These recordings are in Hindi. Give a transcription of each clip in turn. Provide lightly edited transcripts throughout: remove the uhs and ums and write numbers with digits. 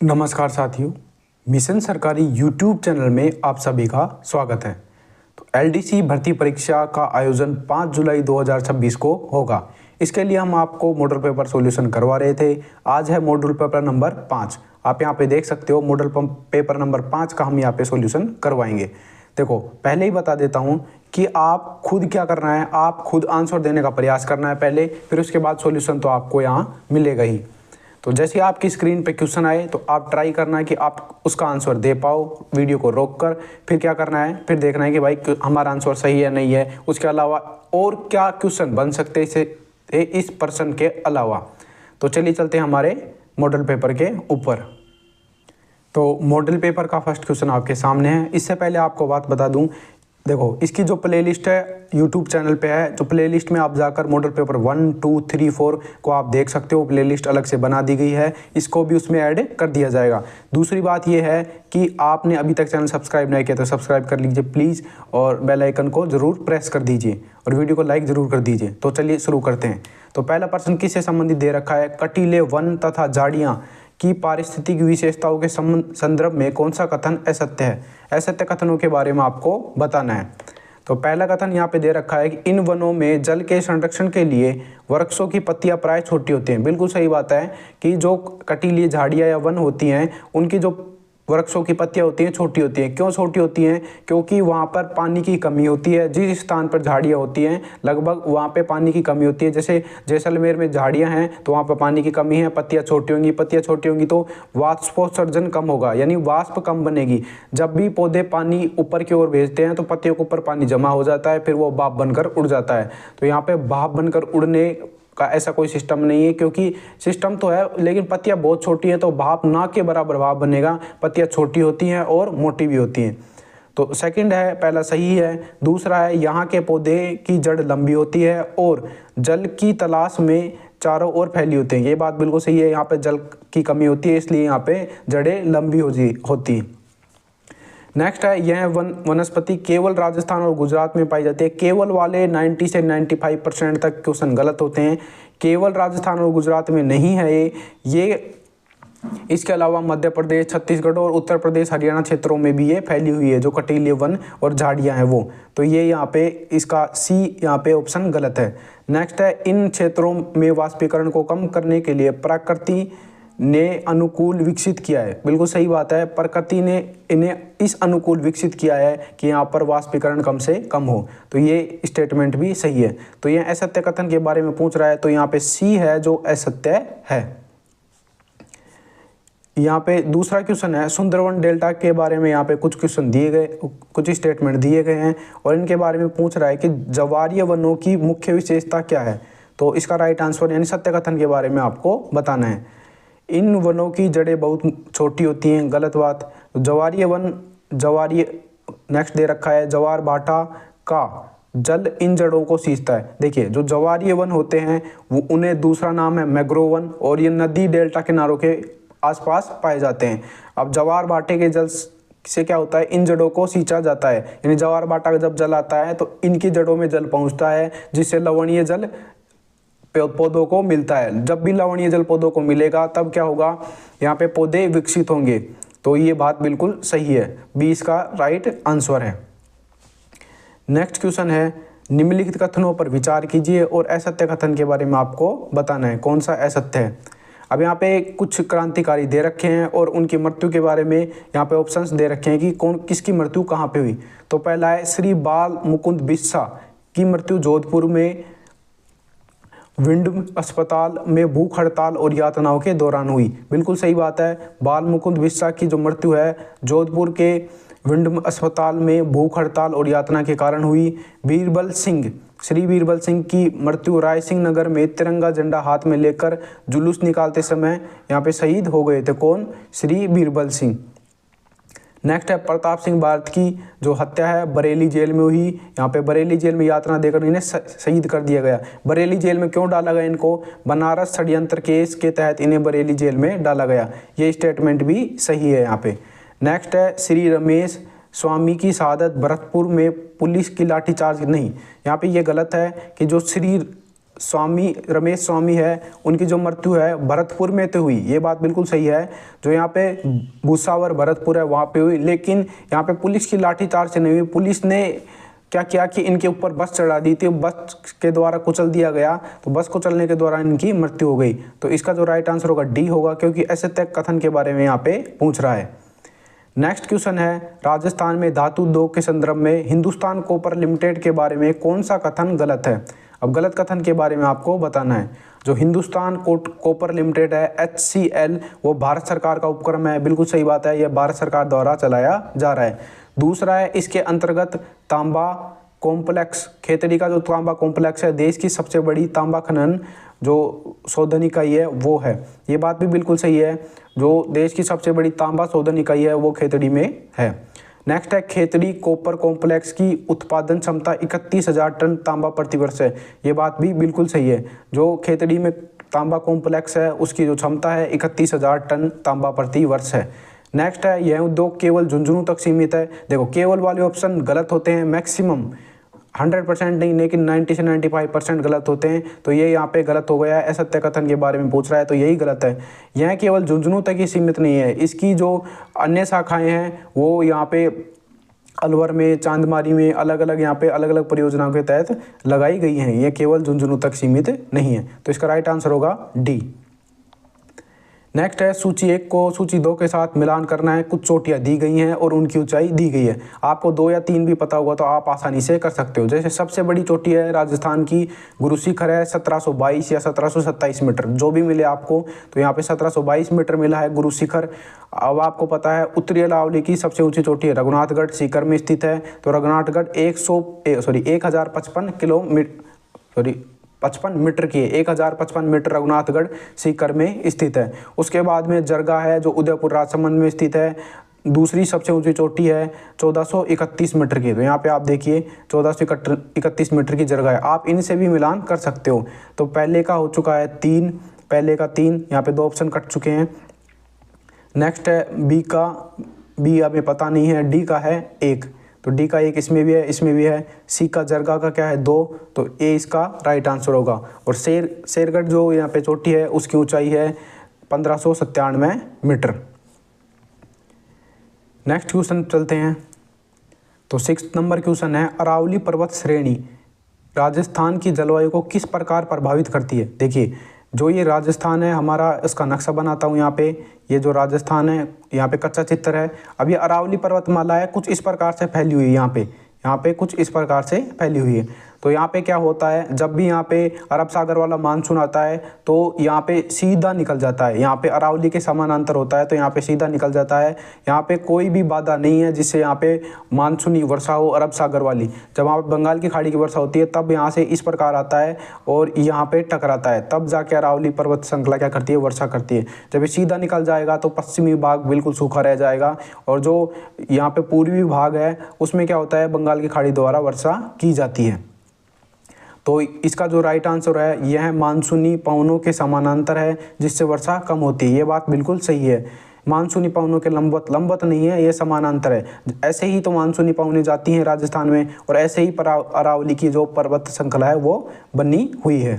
नमस्कार साथियों, मिशन सरकारी यूट्यूब चैनल में आप सभी का स्वागत है। तो एलडीसी भर्ती परीक्षा का आयोजन 5 जुलाई 2026 को होगा। इसके लिए हम आपको मॉडल पेपर सॉल्यूशन करवा रहे थे। आज है मॉडल पेपर नंबर 5। आप यहाँ पे देख सकते हो मॉडल पेपर नंबर 5 का हम यहाँ पे सॉल्यूशन करवाएंगे। देखो, पहले ही बता देता हूँ कि आप खुद क्या करना है, आप खुद आंसर देने का प्रयास करना है पहले, फिर उसके बाद सॉल्यूशन तो आपको यहाँ मिलेगा ही। तो जैसे आपकी स्क्रीन पे क्वेश्चन आए तो आप ट्राई करना है कि आप उसका आंसर दे पाओ, वीडियो को रोक कर। फिर क्या करना है, फिर देखना है कि भाई हमारा आंसर सही है नहीं है, उसके अलावा और क्या क्वेश्चन बन सकते हैं इस पर्सन के अलावा। तो चलिए चलते हैं हमारे मॉडल पेपर के ऊपर। तो मॉडल पेपर का फर्स्ट क्वेश्चन आपके सामने है। इससे पहले आपको बात बता दूं, देखो इसकी जो प्लेलिस्ट है यूट्यूब चैनल पे है, जो प्लेलिस्ट में आप जाकर मॉडल पेपर 1, 2, 3, 4 को आप देख सकते हो। प्लेलिस्ट अलग से बना दी गई है, इसको भी उसमें ऐड कर दिया जाएगा। दूसरी बात यह है कि आपने अभी तक चैनल सब्सक्राइब नहीं किया तो सब्सक्राइब कर लीजिए प्लीज़, और बेल आइकन को ज़रूर प्रेस कर दीजिए और वीडियो को लाइक ज़रूर कर दीजिए। तो चलिए शुरू करते हैं। तो पहला प्रश्न किससे संबंधित दे रखा है, कटीले वन तथा झाड़ियाँ की पारिस्थितिक विशेषताओं के संदर्भ में कौन सा कथन असत्य है। असत्य कथनों के बारे में आपको बताना है। तो पहला कथन यहाँ पे दे रखा है कि इन वनों में जल के संरक्षण के लिए वृक्षों की पत्तियां प्राय छोटी होती हैं। बिल्कुल सही बात है कि जो कटीली झाड़ियाँ या वन होती हैं उनकी जो वृक्षों की पत्तियां होती हैं छोटी होती हैं। क्यों छोटी होती हैं? क्योंकि वहाँ पर पानी की कमी होती है। जिस स्थान पर झाड़ियाँ होती हैं लगभग वहाँ पे पानी की कमी होती है। जैसे जैसलमेर में झाड़ियाँ हैं तो वहाँ पर पानी की कमी है, पत्तियाँ छोटी होंगी। पत्तियाँ छोटी होंगी तो वाष्पोत्सर्जन कम होगा, यानी वाष्प कम बनेगी। जब भी पौधे पानी ऊपर की ओर भेजते हैं तो पत्तियों के ऊपर पानी जमा हो जाता है, फिर वो भाप बनकर उड़ जाता है। तो यहाँ पे भाप बनकर उड़ने का ऐसा कोई सिस्टम नहीं है, क्योंकि सिस्टम तो है लेकिन पत्तियां बहुत छोटी हैं तो भाप ना के बराबर भाप बनेगा। पत्तियां छोटी होती हैं और मोटी भी होती हैं। तो सेकंड है, पहला सही है। दूसरा है, यहाँ के पौधे की जड़ लंबी होती है और जल की तलाश में चारों ओर फैली होती हैं। ये बात बिल्कुल सही है। यहाँ पे जल की कमी होती है इसलिए यहाँ पे जड़ें लंबी होती हैं। नेक्स्ट है, यह वनस्पति केवल राजस्थान और गुजरात में पाई जाती है। केवल वाले 90 से 95% तक क्वेश्चन गलत होते हैं। केवल राजस्थान और गुजरात में नहीं है ये इसके अलावा मध्य प्रदेश, छत्तीसगढ़ और उत्तर प्रदेश, हरियाणा क्षेत्रों में भी ये फैली हुई है, जो कटीले वन और झाड़ियाँ हैं वो। तो ये यहाँ पे इसका सी यहाँ पे ऑप्शन गलत है। नेक्स्ट है, इन क्षेत्रों में वाष्पीकरण को कम करने के लिए प्रकृति ने अनुकूल विकसित किया है। बिल्कुल सही बात है, प्रकृति ने इन्हें इस अनुकूल विकसित किया है कि यहाँ पर वाष्पीकरण कम से कम हो। तो ये स्टेटमेंट भी सही है। तो ये असत्य कथन के बारे में पूछ रहा है तो यहाँ पे सी है जो असत्य है। यहाँ पे दूसरा क्वेश्चन है, सुंदरवन डेल्टा के बारे में यहाँ पे कुछ क्वेश्चन दिए गए, कुछ स्टेटमेंट दिए गए हैं और इनके बारे में पूछ रहा है कि ज्वारीय वनों की मुख्य विशेषता क्या है। तो इसका राइट आंसर यानी सत्य कथन के बारे में आपको बताना है। इन वनों की जड़ें बहुत छोटी होती हैं, गलत बात। ज्वारीय नेक्स्ट दे रखा है, ज्वार भाटा का जल इन जड़ों को सींचता है। देखिए, जो ज्वारीय वन होते हैं वो उन्हें दूसरा नाम है मैंग्रोव वन और ये नदी डेल्टा किनारों के आसपास पाए जाते हैं। अब ज्वार भाटे के जल से क्या होता है, इन जड़ों को सींचा जाता है, यानी ज्वार भाटा का जब जल आता है तो इनकी जड़ों में जल पहुंचता है जिससे लवणीय जल पौधों को मिलता है। जब भी लवणीय जल पौधों को मिलेगा तब क्या होगा, यहाँ पे पौधे विकसित होंगे। तो ये बात बिल्कुल सही है, 20 का राइट आंसर है। नेक्स्ट क्वेश्चन है, निम्नलिखित कथनों पर विचार कीजिए और असत्य कथन के बारे में आपको बताना है कौन सा असत्य है। अब यहाँ पे कुछ क्रांतिकारी दे रखे हैं और उनकी मृत्यु के बारे में यहाँ पे ऑप्शंस दे रखे हैं कि कौन किसकी मृत्यु कहाँ पे हुई। तो पहला है, श्री बाल मुकुंद बिस्सा की मृत्यु जोधपुर में विंड अस्पताल में भूख हड़ताल और यातनाओं के दौरान हुई। बिल्कुल सही बात है, बाल मुकुंद बिस्सा की जो मृत्यु है जोधपुर के विंड अस्पताल में भूख हड़ताल और यातना के कारण हुई। बीरबल सिंह, श्री बीरबल सिंह की मृत्यु राय सिंह नगर में तिरंगा झंडा हाथ में लेकर जुलूस निकालते समय यहाँ पे शहीद हो गए थे। कौन? श्री बीरबल सिंह। नेक्स्ट है, प्रताप सिंह भारत की जो हत्या है बरेली जेल में हुई। यहाँ पे बरेली जेल में यातना देकर इन्हें शहीद कर दिया गया। बरेली जेल में क्यों डाला गया इनको? बनारस षड्यंत्र केस के तहत इन्हें बरेली जेल में डाला गया। ये स्टेटमेंट भी सही है यहाँ पे। नेक्स्ट है, श्री रमेश स्वामी की शहादत भरतपुर में पुलिस की लाठीचार्ज नहीं। यहाँ पे ये गलत है कि जो श्री रमेश स्वामी है, उनकी जो मृत्यु है भरतपुर में तो हुई, ये बात बिल्कुल सही है। जो यहाँ पे भूसावर भरतपुर है वहाँ पे हुई, लेकिन यहाँ पे पुलिस की लाठीचार्ज से नहीं हुई। पुलिस ने क्या किया कि इनके ऊपर बस चढ़ा दी थी, बस के द्वारा कुचल दिया गया, तो बस कुचलने के दौरान इनकी मृत्यु हो गई। तो इसका जो राइट आंसर होगा डी होगा, क्योंकि असत्य कथन के बारे में यहाँ पे पूछ रहा है। नेक्स्ट क्वेश्चन है, राजस्थान में धातु उद्योग के संदर्भ में हिंदुस्तान कॉपर लिमिटेड के बारे में कौन सा कथन गलत है। अब गलत कथन के बारे में आपको बताना है। जो हिंदुस्तान कॉपर लिमिटेड है HCL, वो भारत सरकार का उपक्रम है, बिल्कुल सही बात है, यह भारत सरकार द्वारा चलाया जा रहा है। दूसरा है, इसके अंतर्गत तांबा कॉम्प्लेक्स, खेतड़ी का जो तांबा कॉम्प्लेक्स है, देश की सबसे बड़ी तांबा खनन जो शोधन इकाई है वो है, ये बात भी बिल्कुल सही है। जो देश की सबसे बड़ी तांबा शोधन इकाई है वो खेतड़ी में है। नेक्स्ट है, खेतड़ी कॉपर कॉम्प्लेक्स की उत्पादन क्षमता 31,000 टन तांबा प्रति वर्ष है, ये बात भी बिल्कुल सही है। जो खेतड़ी में तांबा कॉम्प्लेक्स है उसकी जो क्षमता है 31,000 टन तांबा प्रति वर्ष है। नेक्स्ट है, यह उद्योग केवल झुंझुनू तक सीमित है। देखो, केवल वाले ऑप्शन गलत होते हैं, मैक्सिमम 100% नहीं, लेकिन 90 से 95% गलत होते हैं। तो ये यहाँ पे गलत हो गया है। असत्य कथन के बारे में पूछ रहा है तो यही गलत है। यह केवल झुंझुनू तक ही सीमित नहीं है, इसकी जो अन्य शाखाएं हैं वो यहाँ पे अलवर में, चांदमारी में, अलग अलग यहाँ पे अलग अलग परियोजनाओं के तहत लगाई गई हैं। ये केवल झुंझुनू तक सीमित नहीं है, तो इसका राइट आंसर होगा डी। नेक्स्ट है, सूची 1 को सूची 2 के साथ मिलान करना है। कुछ चोटियाँ दी गई हैं और उनकी ऊंचाई दी गई है। आपको 2 या 3 भी पता होगा तो आप आसानी से कर सकते हो। जैसे सबसे बड़ी चोटी है राजस्थान की गुरु शिखर है, 1722 या 1727 मीटर, जो भी मिले आपको। तो यहाँ पे 1722 मीटर मिला है गुरु शिखर। अब आपको पता है उत्तरी अरावली की सबसे ऊंची चोटी है रघुनाथगढ़, सीकर में स्थित है। तो रघुनाथगढ़ 1055 किलोमीटर 55 मीटर की है, 1055 मीटर रघुनाथगढ़ सीकर में स्थित है। उसके बाद में जरगा है जो उदयपुर राजसमंद में स्थित है, दूसरी सबसे ऊंची चोटी है 1431 मीटर की। तो यहाँ पे आप देखिए 1431 मीटर की जरगा है। आप इनसे भी मिलान कर सकते हो। तो पहले का हो चुका है 3, पहले का 3, यहाँ पे 2 ऑप्शन कट चुके हैं। नेक्स्ट है बी हमें पता नहीं है, डी का है 1, तो डी का 1 इसमें भी है, इसमें भी है। सी का जरगा का क्या है 2, तो ए इसका राइट आंसर होगा। और शेरगढ़ जो यहाँ पे चोटी है उसकी ऊंचाई है 1597 मीटर। नेक्स्ट क्वेश्चन चलते हैं। तो 6 नंबर क्वेश्चन है, अरावली पर्वत श्रेणी राजस्थान की जलवायु को किस प्रकार प्रभावित करती है। देखिए, जो ये राजस्थान है हमारा, इसका नक्शा बनाता हूँ यहाँ पे। ये जो राजस्थान है यहाँ पे कच्चा चित्र है। अब ये अरावली पर्वतमाला है, कुछ इस प्रकार से फैली हुई है, यहाँ पे कुछ इस प्रकार से फैली हुई है। तो यहाँ पे क्या होता है, जब भी यहाँ पे अरब सागर वाला मानसून आता है तो यहाँ पे सीधा निकल जाता है। यहाँ पे अरावली के समानांतर होता है तो यहाँ पे सीधा निकल जाता है। यहाँ पे कोई भी बाधा नहीं है जिससे यहाँ पे मानसूनी वर्षा हो अरब सागर वाली। जब वहाँ पे बंगाल की खाड़ी की वर्षा होती है तब यहाँ से इस प्रकार आता है और यहाँ पे टकराता है, तब जाके अरावली पर्वत श्रृंखला क्या करती है, वर्षा करती है। जब ये सीधा निकल जाएगा तो पश्चिमी भाग बिल्कुल सूखा रह जाएगा और जो यहाँ पे पूर्वी भाग है उसमें क्या होता है, बंगाल की खाड़ी द्वारा वर्षा की जाती है। तो इसका जो राइट आंसर है यह मानसूनी पवनों के समानांतर है जिससे वर्षा कम होती है। ये बात बिल्कुल सही है। मानसूनी पवनों के लंबवत नहीं है, ये समानांतर है। ऐसे ही तो मानसूनी पवनें जाती हैं राजस्थान में और ऐसे ही अरावली की जो पर्वत श्रृंखला है वो बनी हुई है।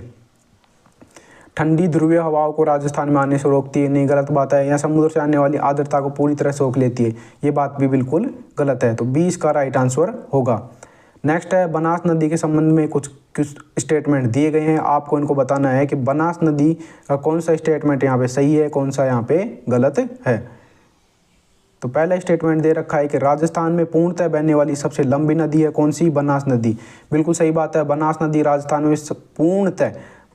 ठंडी ध्रुवीय हवाओं को राजस्थान में आने से रोकती है, नहीं, गलत बात है। यहाँ समुद्र से आने वाली आर्द्रता को पूरी तरह से रोक लेती है, ये बात भी बिल्कुल गलत है। तो 20 का राइट आंसर होगा। नेक्स्ट है, बनास नदी के संबंध में कुछ स्टेटमेंट दिए गए हैं, आपको इनको बताना है कि बनास नदी का कौन सा स्टेटमेंट यहाँ पे सही है, कौन सा यहाँ पे गलत है। तो पहला स्टेटमेंट दे रखा है कि राजस्थान में पूर्णतः बहने वाली सबसे लंबी नदी है कौन सी, बनास नदी। बिल्कुल सही बात है, बनास नदी राजस्थान में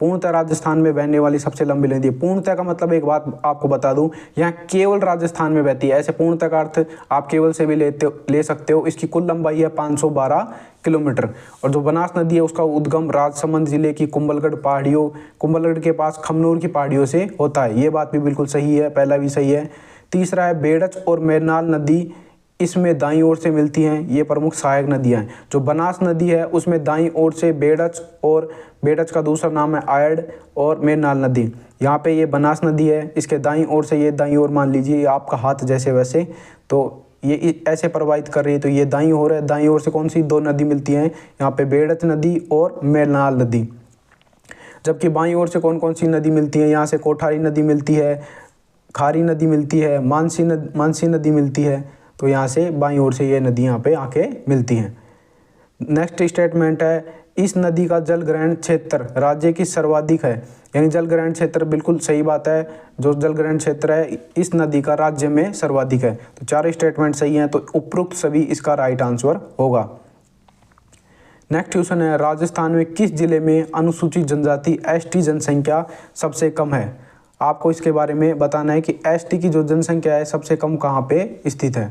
पूर्णतः राजस्थान में बहने वाली सबसे लंबी नदी है। पूर्णतः का मतलब एक बात आपको बता दूं, यहाँ केवल राजस्थान में बहती है। ऐसे पूर्णतः का अर्थ आप केवल से भी ले सकते हो। इसकी कुल लंबाई है 512 किलोमीटर। और जो बनास नदी है उसका उद्गम राजसमंद जिले की कुंभलगढ़ के पास खमनोर की पहाड़ियों से होता है। ये बात भी बिल्कुल सही है, पहला भी सही है। तीसरा है, बेड़च और मेरनाल नदी इसमें दाईं ओर से मिलती हैं, ये प्रमुख सहायक नदियां हैं। जो बनास नदी है उसमें दाईं ओर से बेड़च, और बेड़च का दूसरा नाम है आयड, और मेरनाल नदी। यहाँ पे ये बनास नदी है, इसके दाईं ओर से, ये दाईं ओर मान लीजिए आपका हाथ जैसे वैसे, तो ये ऐसे प्रवाहित कर रही है, तो ये दाईं ओर है। दाईं ओर से कौन सी 2 नदी मिलती हैं यहाँ पे, बेड़च नदी और मेरनाल नदी। जबकि बाईं ओर से कौन कौन सी नदी मिलती है, यहाँ से कोठारी नदी मिलती है, खारी नदी मिलती है, मानसी नदी मिलती है। तो यहाँ से बाईं ओर से ये नदी यहाँ पे आके मिलती हैं। नेक्स्ट स्टेटमेंट है, इस नदी का जल ग्रहण क्षेत्र राज्य की सर्वाधिक है। यानी जल ग्रहण क्षेत्र, बिल्कुल सही बात है, जो जल ग्रहण क्षेत्र है इस नदी का राज्य में सर्वाधिक है। तो चार स्टेटमेंट सही हैं, तो उपरोक्त सभी इसका राइट आंसर होगा। नेक्स्ट क्वेश्चन है, राजस्थान में किस जिले में अनुसूचित जनजाति एसटी जनसंख्या सबसे कम है। आपको इसके बारे में बताना है कि एसटी की जो जनसंख्या है सबसे कम कहाँ पे स्थित है।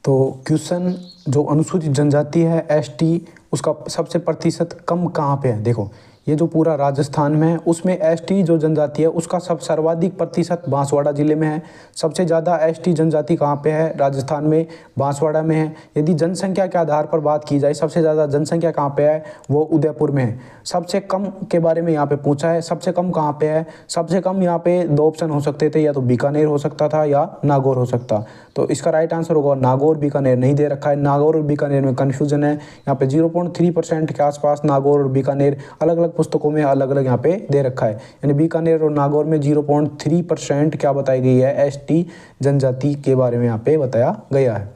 तो क्वेश्चन, जो अनुसूचित जनजाति है एसटी, उसका सबसे प्रतिशत कम कहाँ पे है। देखो ये जो पूरा राजस्थान में है उसमें एसटी जो जनजाति है उसका सर्वाधिक प्रतिशत बांसवाड़ा जिले में है। सबसे ज़्यादा एसटी जनजाति कहाँ पे है, राजस्थान में बांसवाड़ा में है। यदि जनसंख्या के आधार पर बात की जाए, सबसे ज़्यादा जनसंख्या कहाँ पे है, वो उदयपुर में है। सबसे कम के बारे में यहाँ पे पूछा है, सबसे कम कहाँ पे है। सबसे कम यहाँ पे दो ऑप्शन हो सकते थे, या तो बीकानेर हो सकता था या नागौर हो सकता। तो इसका राइट आंसर होगा नागौर। बीकानेर नहीं दे रखा है, नागौर और बीकानेर में कन्फ्यूजन है। यहाँ पे 0.3% के आसपास नागौर और बीकानेर अलग अलग पुस्तकों में अलग अलग यहाँ पे दे रखा है। यानी बीकानेर और नागौर में 0.3% क्या बताई गई है, एसटी जनजाति के बारे में यहाँ पे बताया गया है।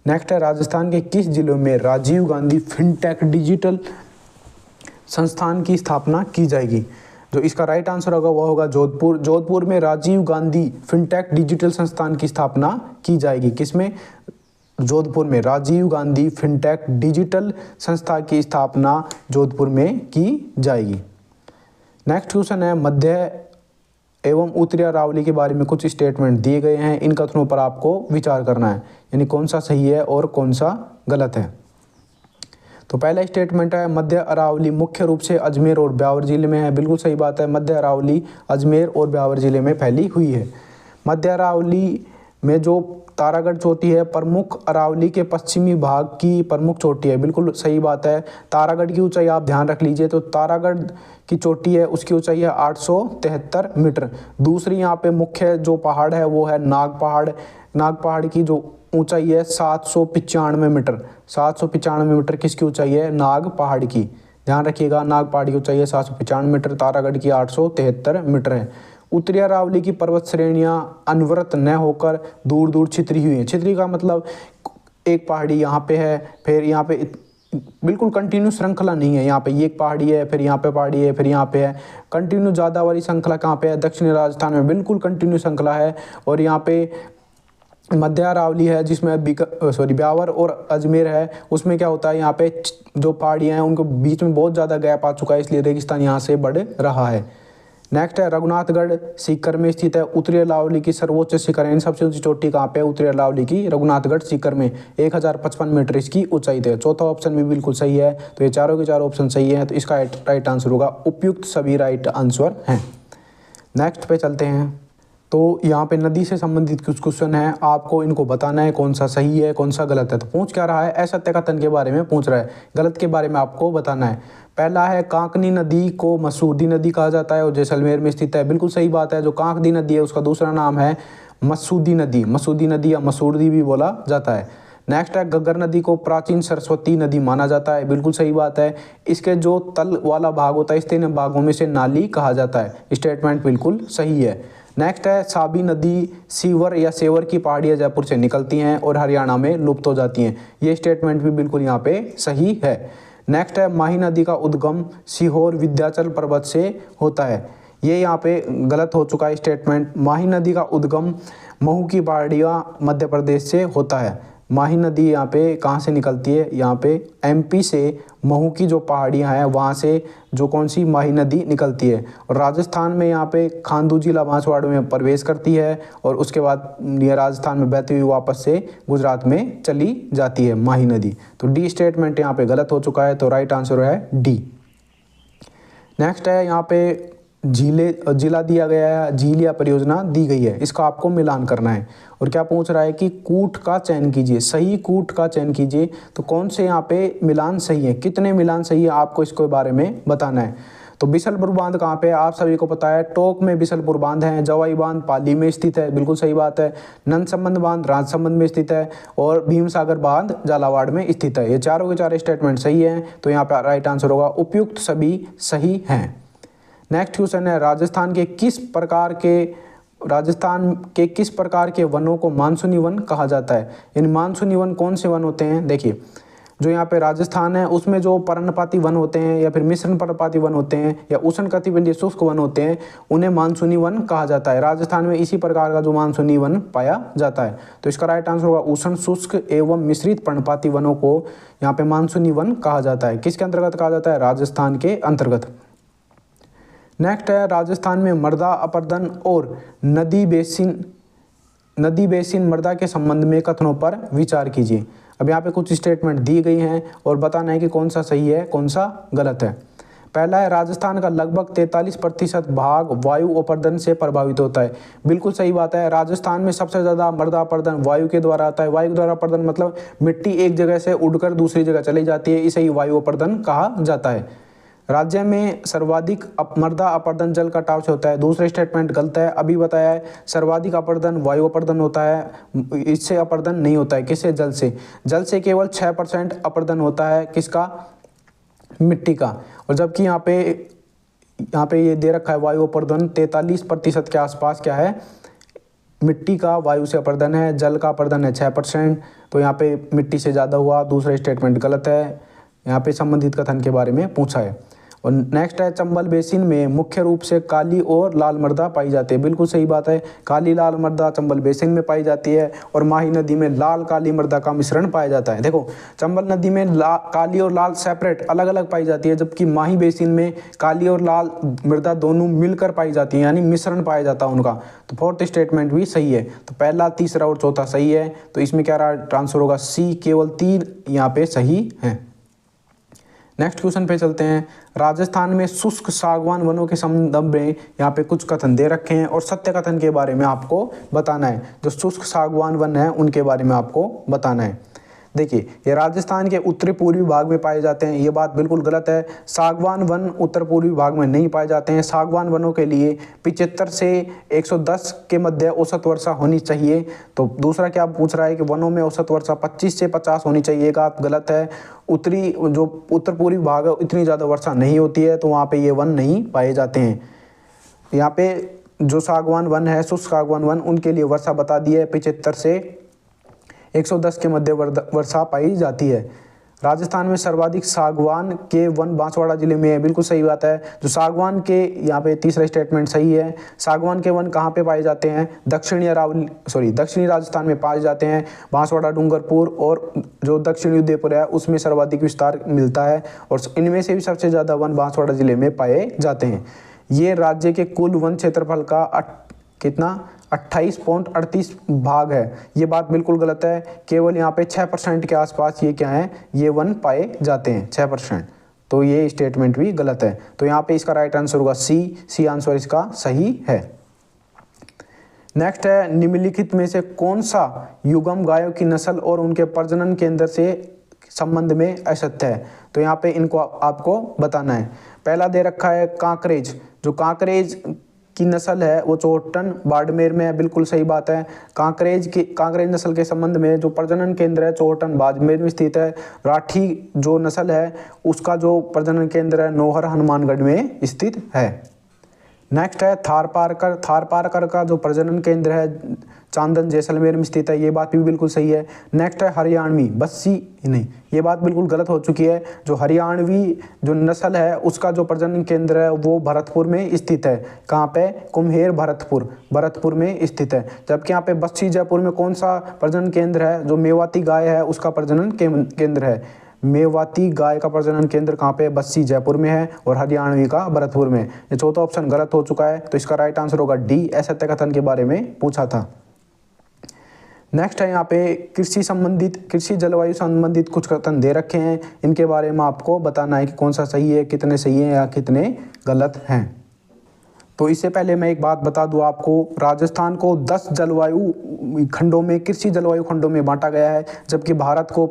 नेक्स्ट है, राजस्थान के किस जिलों में राजीव गांधी फिनटेक डिजिटल संस्थान की स्थापना की जाएगी। जो इसका राइट आंसर होगा वो होगा जोधपुर। जोधपुर में राजीव गांधी फिनटेक डिजिटल संस्थान की स्थापना की जाएगी। किसमें, जोधपुर में राजीव गांधी फिनटेक डिजिटल संस्था की स्थापना जोधपुर में की जाएगी। नेक्स्ट क्वेश्चन है, मध्य एवं उत्तरी अरावली के बारे में कुछ स्टेटमेंट दिए गए हैं, इन कथनों पर आपको विचार करना है, यानी कौन सा सही है और कौन सा गलत है। तो पहला स्टेटमेंट है, मध्य अरावली मुख्य रूप से अजमेर और ब्यावर जिले में है। बिल्कुल सही बात है, मध्य अरावली अजमेर और ब्यावर जिले में फैली हुई है। मध्य अरावली में जो तारागढ़ चोटी है प्रमुख अरावली के पश्चिमी भाग की प्रमुख चोटी है। बिल्कुल सही बात है। तारागढ़ की ऊंचाई आप ध्यान रख लीजिए, तो तारागढ़ की चोटी है उसकी ऊंचाई है 873 मीटर। दूसरी यहाँ पे मुख्य जो पहाड़ है वो है नाग पहाड़। नाग पहाड़ की जो ऊंचाई है 795 मीटर। 795 मीटर किसकी ऊंचाई है, नाग पहाड़ की। ध्यान रखिएगा, नाग पहाड़ की ऊंचाई है 795 मीटर, तारागढ़ की 873 मीटर है। उत्तरी अरावली की पर्वत श्रेणियां अनवरत न होकर दूर दूर छितरी हुई हैं। छितरी का मतलब एक पहाड़ी यहाँ पे है, फिर यहाँ पे बिल्कुल कंटिन्यू श्रृंखला नहीं है। यहाँ पे एक पहाड़ी है, फिर यहाँ पे पहाड़ी है, फिर यहाँ पे है। कंटिन्यू ज़्यादा वाली श्रृंखला कहाँ पे है, दक्षिणी राजस्थान में बिल्कुल कंटिन्यू श्रृंखला है। और यहाँ पे मध्य अरावली है जिसमें ब्यावर और अजमेर है, उसमें क्या होता है, यहाँ पे जो पहाड़ियाँ हैं उनको बीच में बहुत ज़्यादा गैप आ चुका है, इसलिए रेगिस्तान यहाँ से बढ़ रहा है। नेक्स्ट है, रघुनाथगढ़ सीकर में स्थित है। उत्तरी अरावली की सर्वोच्च शिखर है, सबसे ऊंची चोटी कहाँ पे है, उत्तरी अरावली की रघुनाथगढ़ सीकर में 1055 मीटर इसकी ऊंचाई है। चौथा ऑप्शन भी बिल्कुल सही है, तो ये चारों के चारों ऑप्शन सही है, तो इसका राइट आंसर होगा उपयुक्त सभी राइट आंसर हैं। नेक्स्ट पे चलते हैं। तो यहाँ पे नदी से संबंधित कुछ क्वेश्चन है, आपको इनको बताना है कौन सा सही है कौन सा गलत है। तो पूछ क्या रहा है, असत्य कथन के बारे में पूछ रहा है, गलत के बारे में आपको बताना है। पहला है, कांकनी नदी को मसूदी नदी कहा जाता है और जैसलमेर में स्थित है। बिल्कुल सही बात है, जो कांकनी नदी है उसका दूसरा नाम है मसूदी नदी। मसूदी नदी या मसूरदी भी बोला जाता है। नेक्स्ट है, घग्गर नदी को प्राचीन सरस्वती नदी माना जाता है। बिल्कुल सही बात है, इसके जो तल वाला भाग होता है इस तीन भागों में से नाली कहा जाता है। स्टेटमेंट बिल्कुल सही है। नेक्स्ट है, साबी नदी सीवर या सेवर की पहाड़ियाँ जयपुर से निकलती हैं और हरियाणा में लुप्त हो जाती हैं। ये स्टेटमेंट भी बिल्कुल यहाँ पे सही है। नेक्स्ट है, माही नदी का उद्गम सीहोर विंध्याचल पर्वत से होता है। ये यहाँ पे गलत हो चुका है स्टेटमेंट। माही नदी का उद्गम महू की पहाड़ियाँ मध्य प्रदेश से होता है। माही नदी यहाँ पे कहाँ से निकलती है, यहाँ पे एमपी से महू की जो पहाड़ियाँ हैं वहाँ से जो कौन सी माही नदी निकलती है। और राजस्थान में यहाँ पे खांडू जिला बांसवाड़ा में प्रवेश करती है और उसके बाद ये राजस्थान में बहती हुई वापस से गुजरात में चली जाती है माही नदी। तो डी स्टेटमेंट यहाँ पे गलत हो चुका है, तो राइट आंसर है डी। नेक्स्ट है, यहाँ पे जिला दिया गया है, झील या परियोजना दी गई है, इसका आपको मिलान करना है। और क्या पूछ रहा है कि कूट का चयन कीजिए, सही कूट का चयन कीजिए। तो कौन से यहाँ पे मिलान सही है, कितने मिलान सही है, आपको इसके बारे में बताना है। तो बिसलपुर बांध कहाँ पे है, आप सभी को पता है टोंक में बिसलपुर बांध है। जवाई बांध पाली में स्थित है, बिल्कुल सही बात है। नंदसंबंध बांध राजसमंद में स्थित है और भीमसागर बांध झालावाड़ में स्थित है। ये चारों के चार स्टेटमेंट सही है, तो यहाँ पे राइट आंसर होगा उपयुक्त सभी सही हैं। नेक्स्ट क्वेश्चन है राजस्थान के किस प्रकार के वनों को मानसूनी वन कहा जाता है। इन मानसूनी वन कौन से वन होते हैं, देखिए जो यहाँ पे राजस्थान है उसमें जो पर्णपाती वन होते हैं या फिर मिश्रण पर्णपाती वन होते हैं या उष्णकटिबंधीय शुष्क वन होते हैं, उन्हें मानसूनी वन कहा जाता है। राजस्थान में इसी प्रकार का जो मानसूनी वन पाया जाता है, तो इसका राइट आंसर होगा उष्ण शुष्क एवं मिश्रित पर्णपाती वनों को यहाँ पे मानसूनी वन कहा जाता है। किसके अंतर्गत कहा जाता है, राजस्थान के अंतर्गत। नेक्स्ट है राजस्थान में मृदा अपरदन और नदी बेसिन मृदा के संबंध में कथनों पर विचार कीजिए। अब यहाँ पे कुछ स्टेटमेंट दी गई हैं और बताना है कि कौन सा सही है कौन सा गलत है। पहला है राजस्थान का लगभग 43% भाग वायु अपर्दन से प्रभावित होता है। बिल्कुल सही बात है, राजस्थान में सबसे ज़्यादा मृदा अपरदन वायु के द्वारा आता है। वायु द्वारा अपरदन मतलब मिट्टी एक जगह से उड़कर दूसरी जगह चली जाती है, इसे ही वायु अपरदन कहा जाता है। राज्य में सर्वाधिक मृदा अपरदन जल कटाव से होता है। दूसरा स्टेटमेंट गलत है, अभी बताया है सर्वाधिक अपरदन वायु अपरदन होता है, इससे अपरदन नहीं होता है। किससे, जल से। जल से केवल 6% अपरदन होता है, किसका, मिट्टी का। और जबकि यहाँ पे ये दे रखा है वायु अपरदन 43% के आसपास क्या है, मिट्टी का वायु से अपरदन है। जल का अपरदन है 6%, तो यहाँ पे मिट्टी से ज़्यादा हुआ। दूसरा स्टेटमेंट गलत है, यहाँ पे संबंधित कथन के बारे में पूछा है। और नेक्स्ट है चंबल बेसिन में मुख्य रूप से काली और लाल मृदा पाई जाती है। बिल्कुल सही बात है, काली लाल मृदा चंबल बेसिन में पाई जाती है और माही नदी में लाल काली मृदा का मिश्रण पाया जाता है। देखो चंबल नदी में काली और लाल सेपरेट अलग अलग पाई जाती है, जबकि माही बेसिन में काली और लाल मृदा दोनों मिलकर पाई जाती है, यानी मिश्रण पाया जाता है उनका। तो फोर्थ स्टेटमेंट भी सही है। तो पहला, तीसरा और चौथा सही है, तो इसमें क्या आंसर होगा, सी। केवल 3 यहाँ पे सही है। नेक्स्ट क्वेश्चन पे चलते हैं। राजस्थान में शुष्क सागवान वनों के संदर्भ में यहाँ पे कुछ कथन दे रखे हैं और सत्य कथन के बारे में आपको बताना है। जो शुष्क सागवान वन है उनके बारे में आपको बताना है। देखिए ये राजस्थान के उत्तरी पूर्वी भाग में पाए जाते हैं, ये बात बिल्कुल गलत है। सागवान वन उत्तर पूर्वी भाग में नहीं पाए जाते हैं। सागवान वनों के लिए 75 से 110 के मध्य औसत वर्षा होनी चाहिए। तो दूसरा क्या पूछ रहा है कि वनों में औसत वर्षा 25 से 50 होनी चाहिए, ये बात गलत है। जो उत्तर पूर्वी भाग है इतनी ज़्यादा वर्षा नहीं होती है, तो वहाँ पर ये वन नहीं पाए जाते हैं। यहाँ पे जो सागवान वन है, शुष्क सागवान वन, उनके लिए वर्षा बता दी है 75 से 110 के मध्य वर्षा पाई जाती है। राजस्थान में सर्वाधिक सागवान के वन बांसवाड़ा जिले में है। बिल्कुल सही बात है। जो सागवान के यहाँ पे तीसरा स्टेटमेंट सही है। सागवान के वन कहाँ पे पाए जाते हैं, दक्षिणी राजस्थान में पाए जाते हैं। बांसवाड़ा, डूंगरपुर और जो दक्षिणी उदयपुर है उसमें सर्वाधिक विस्तार मिलता है और इनमें से भी सबसे ज़्यादा वन बांसवाड़ा जिले में पाए जाते हैं। ये राज्य के कुल वन क्षेत्रफल का कितना 28.38 भाग है। ये बात बिल्कुल गलत है। केवल यहाँ पे 6% के आसपास ये क्या है, ये वन पाए जाते हैं, 6%। तो ये स्टेटमेंट भी गलत है। तो यहाँ पे इसका राइट आंसर होगा सी आंसर इसका सही है। नेक्स्ट है निम्नलिखित में से कौन सा युग्म गायों की नस्ल और उनके प्रजनन केंद्र से संबंध में असत्य है। तो यहाँ पे इनको आपको बताना है। पहला दे रखा है कांकरेज। जो कांकरेज की नस्ल है वो चोहट्टन बाड़मेर में है। बिल्कुल सही बात है। कांकरेज नस्ल के संबंध में जो प्रजनन केंद्र है चोहट्टन बाड़मेर में स्थित है। राठी जो नस्ल है उसका जो प्रजनन केंद्र है नौहर हनुमानगढ़ में स्थित है। नेक्स्ट है थारपारकर का जो प्रजनन केंद्र है चांदन जैसलमेर में स्थित है। ये बात भी बिल्कुल सही है। नेक्स्ट है हरियाणवी बस्सी, नहीं ये बात बिल्कुल गलत हो चुकी है। जो हरियाणवी जो नस्ल है उसका जो प्रजनन केंद्र है वो भरतपुर में स्थित है। कहाँ पे, कुम्हेर भरतपुर में स्थित है। जबकि यहाँ पे बस्सी जयपुर में कौन सा प्रजनन केंद्र है, जो मेवाती गाय है उसका प्रजनन केंद्र है। मेवाती गाय का प्रजनन केंद्र कहाँ पे, बस्सी जयपुर में है और हरियाणवी का भरतपुर में। ये चौथा ऑप्शन गलत हो चुका है, तो इसका राइट आंसर होगा डी। असत्य कथन के बारे में पूछा था। नेक्स्ट है यहाँ पे कृषि जलवायु संबंधित कुछ कथन दे रखे हैं, इनके बारे में आपको बताना है कि कौन सा सही है, कितने सही है या कितने गलत हैं। तो इससे पहले मैं एक बात बता दूं आपको, राजस्थान को 10 जलवायु खंडों में, कृषि जलवायु खंडों में बांटा गया है, जबकि भारत को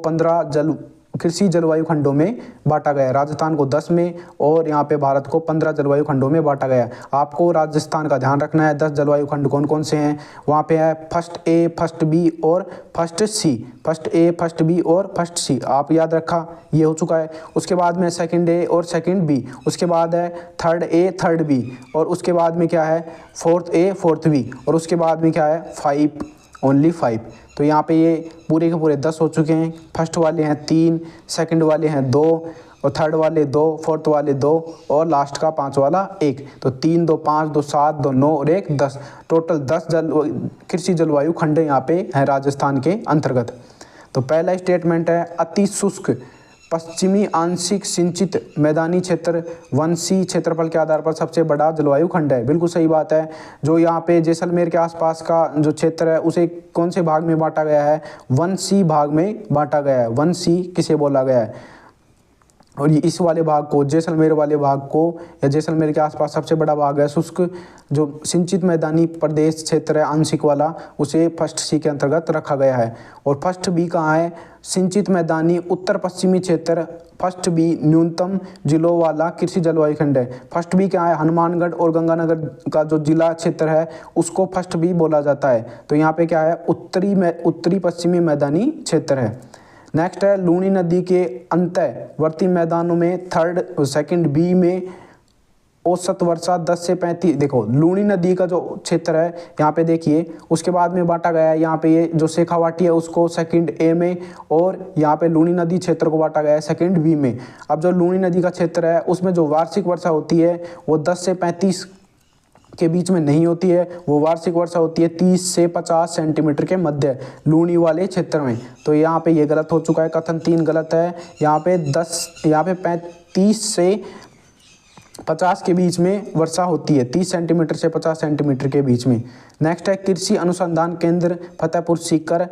कृषि जलवायु खंडों में बांटा गया है। राजस्थान को 10 में और यहाँ पे भारत को 15 जलवायु खंडों में बांटा गया है। आपको राजस्थान का ध्यान रखना है। 10 जलवायु खंड कौन कौन से हैं वहाँ पे है फर्स्ट ए, फर्स्ट बी और first C. First A, first B और फर्स्ट सी आप याद रखा, ये हो चुका है। उसके बाद में सेकंड ए और सेकंड बी, उसके बाद है थर्ड ए, थर्ड बी, और उसके बाद में क्या है फोर्थ ए, फोर्थ बी, और उसके बाद में क्या है 5, ओनली 5। तो यहाँ पे ये पूरे के पूरे 10 हो चुके हैं। फर्स्ट वाले हैं 3, सेकंड वाले हैं 2, और थर्ड वाले 2, फोर्थ वाले 2, और लास्ट का 5 वाला 1। तो 3, 2, 5, 2, 7, 2, 9 और 1, 10। टोटल 10 कृषि जलवायु खंड यहाँ पे हैं राजस्थान के अंतर्गत। तो पहला स्टेटमेंट है अति शुष्क पश्चिमी आंशिक सिंचित मैदानी क्षेत्र 1C क्षेत्रफल के आधार पर सबसे बड़ा जलवायु खंड है। बिल्कुल सही बात है। जो यहाँ पे जैसलमेर के आसपास का जो क्षेत्र है उसे कौन से भाग में बांटा गया है 1C भाग में बांटा गया है। 1C किसे बोला गया है, और ये इस वाले भाग को, जैसलमेर वाले भाग को, या जैसलमेर के आसपास सबसे बड़ा भाग है शुष्क जो सिंचित मैदानी प्रदेश क्षेत्र है आंशिक वाला, उसे फर्स्ट सी के अंतर्गत रखा गया है। और फर्स्ट बी कहाँ है सिंचित मैदानी उत्तर पश्चिमी क्षेत्र। फर्स्ट बी न्यूनतम जिलों वाला कृषि जलवायु खंड है। फर्स्ट बी क्या है हनुमानगढ़ और गंगानगर का जो जिला क्षेत्र है उसको फर्स्ट बी बोला जाता है। तो यहाँ पे क्या है उत्तरी पश्चिमी मैदानी क्षेत्र है। नेक्स्ट है लूनी नदी के अंतर्वर्ती मैदानों में थर्ड और सेकंड बी में औसत वर्षा 10 से 35। देखो लूनी नदी का जो क्षेत्र है यहाँ पे देखिए, उसके बाद में बांटा गया है यहाँ पे ये जो शेखावाटी है उसको सेकंड ए में, और यहाँ पे लूनी नदी क्षेत्र को बांटा गया है सेकंड बी में। अब जो लूनी नदी का क्षेत्र है उसमें जो वार्षिक वर्षा होती है वो 10 से 35 के बीच में नहीं होती है, वो वार्षिक वर्षा होती है 30 से 50 सेंटीमीटर के मध्य लूनी वाले क्षेत्र में। तो यहाँ पे ये गलत हो चुका है, कथन 3 गलत है। यहाँ पे 35 से 50 के बीच में वर्षा होती है, 30 सेंटीमीटर से 50 सेंटीमीटर के बीच में। नेक्स्ट है कृषि अनुसंधान केंद्र फतेहपुर सीकर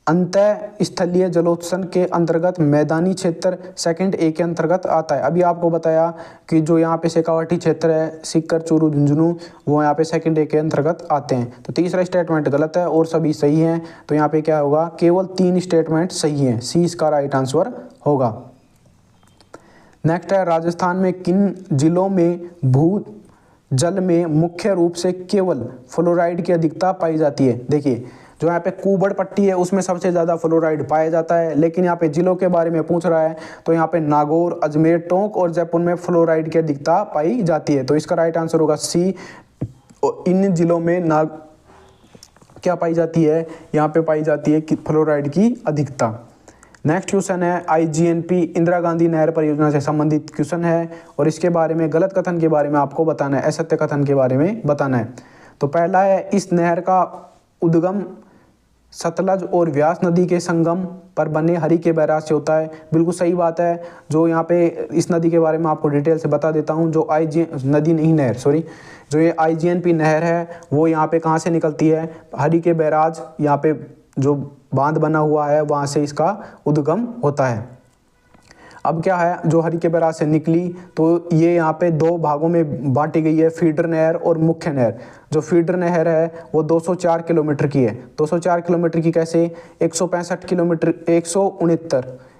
अंतः स्थलीय जलोत्सन के अंतर्गत मैदानी क्षेत्र सेकंड ए के अंतर्गत आता है। अभी आपको बताया कि जो यहाँ पे शेखावाटी क्षेत्र है सीकर, चूरू, झुंझुनू, वो यहाँ पे सेकंड ए के अंतर्गत आते हैं। तो तीसरा स्टेटमेंट गलत है और सभी सही हैं। तो यहाँ पे क्या होगा केवल 3 स्टेटमेंट सही हैं, सी इसका राइट आंसर होगा। नेक्स्ट है राजस्थान में किन जिलों में भू जल में मुख्य रूप से केवल फ्लोराइड की अधिकता पाई जाती है। देखिए जो यहाँ पे कुबड़ पट्टी है उसमें सबसे ज़्यादा फ्लोराइड पाया जाता है, लेकिन यहाँ पे जिलों के बारे में पूछ रहा है तो यहाँ पे नागौर, अजमेर, टोंक और जयपुर में फ्लोराइड की अधिकता पाई जाती है। तो इसका राइट आंसर होगा सी। इन जिलों में क्या पाई जाती है, यहाँ पे पाई जाती है फ्लोराइड की अधिकता। नेक्स्ट क्वेश्चन है IGNP इंदिरा गांधी नहर परियोजना से संबंधित क्वेश्चन है, और इसके बारे में गलत कथन के बारे में आपको बताना है, असत्य कथन के बारे में बताना है। तो पहला है इस नहर का उद्गम सतलज और व्यास नदी के संगम पर बने हरि के बैराज से होता है। बिल्कुल सही बात है। जो यहाँ पे इस नदी के बारे में आपको डिटेल से बता देता हूँ। जो जो ये IGNP नहर है वो यहाँ पे कहाँ से निकलती है, हरि के बैराज, यहाँ पे जो बांध बना हुआ है वहाँ से इसका उद्गम होता है। अब क्या है जो हरि के बैराज से निकली तो ये यहाँ पे 2 भागों में बांटी गई है, फीडर नहर और मुख्य नहर। जो फीडर नहर है वो 204 किलोमीटर की है। 204 किलोमीटर की कैसे, 165 किलोमीटर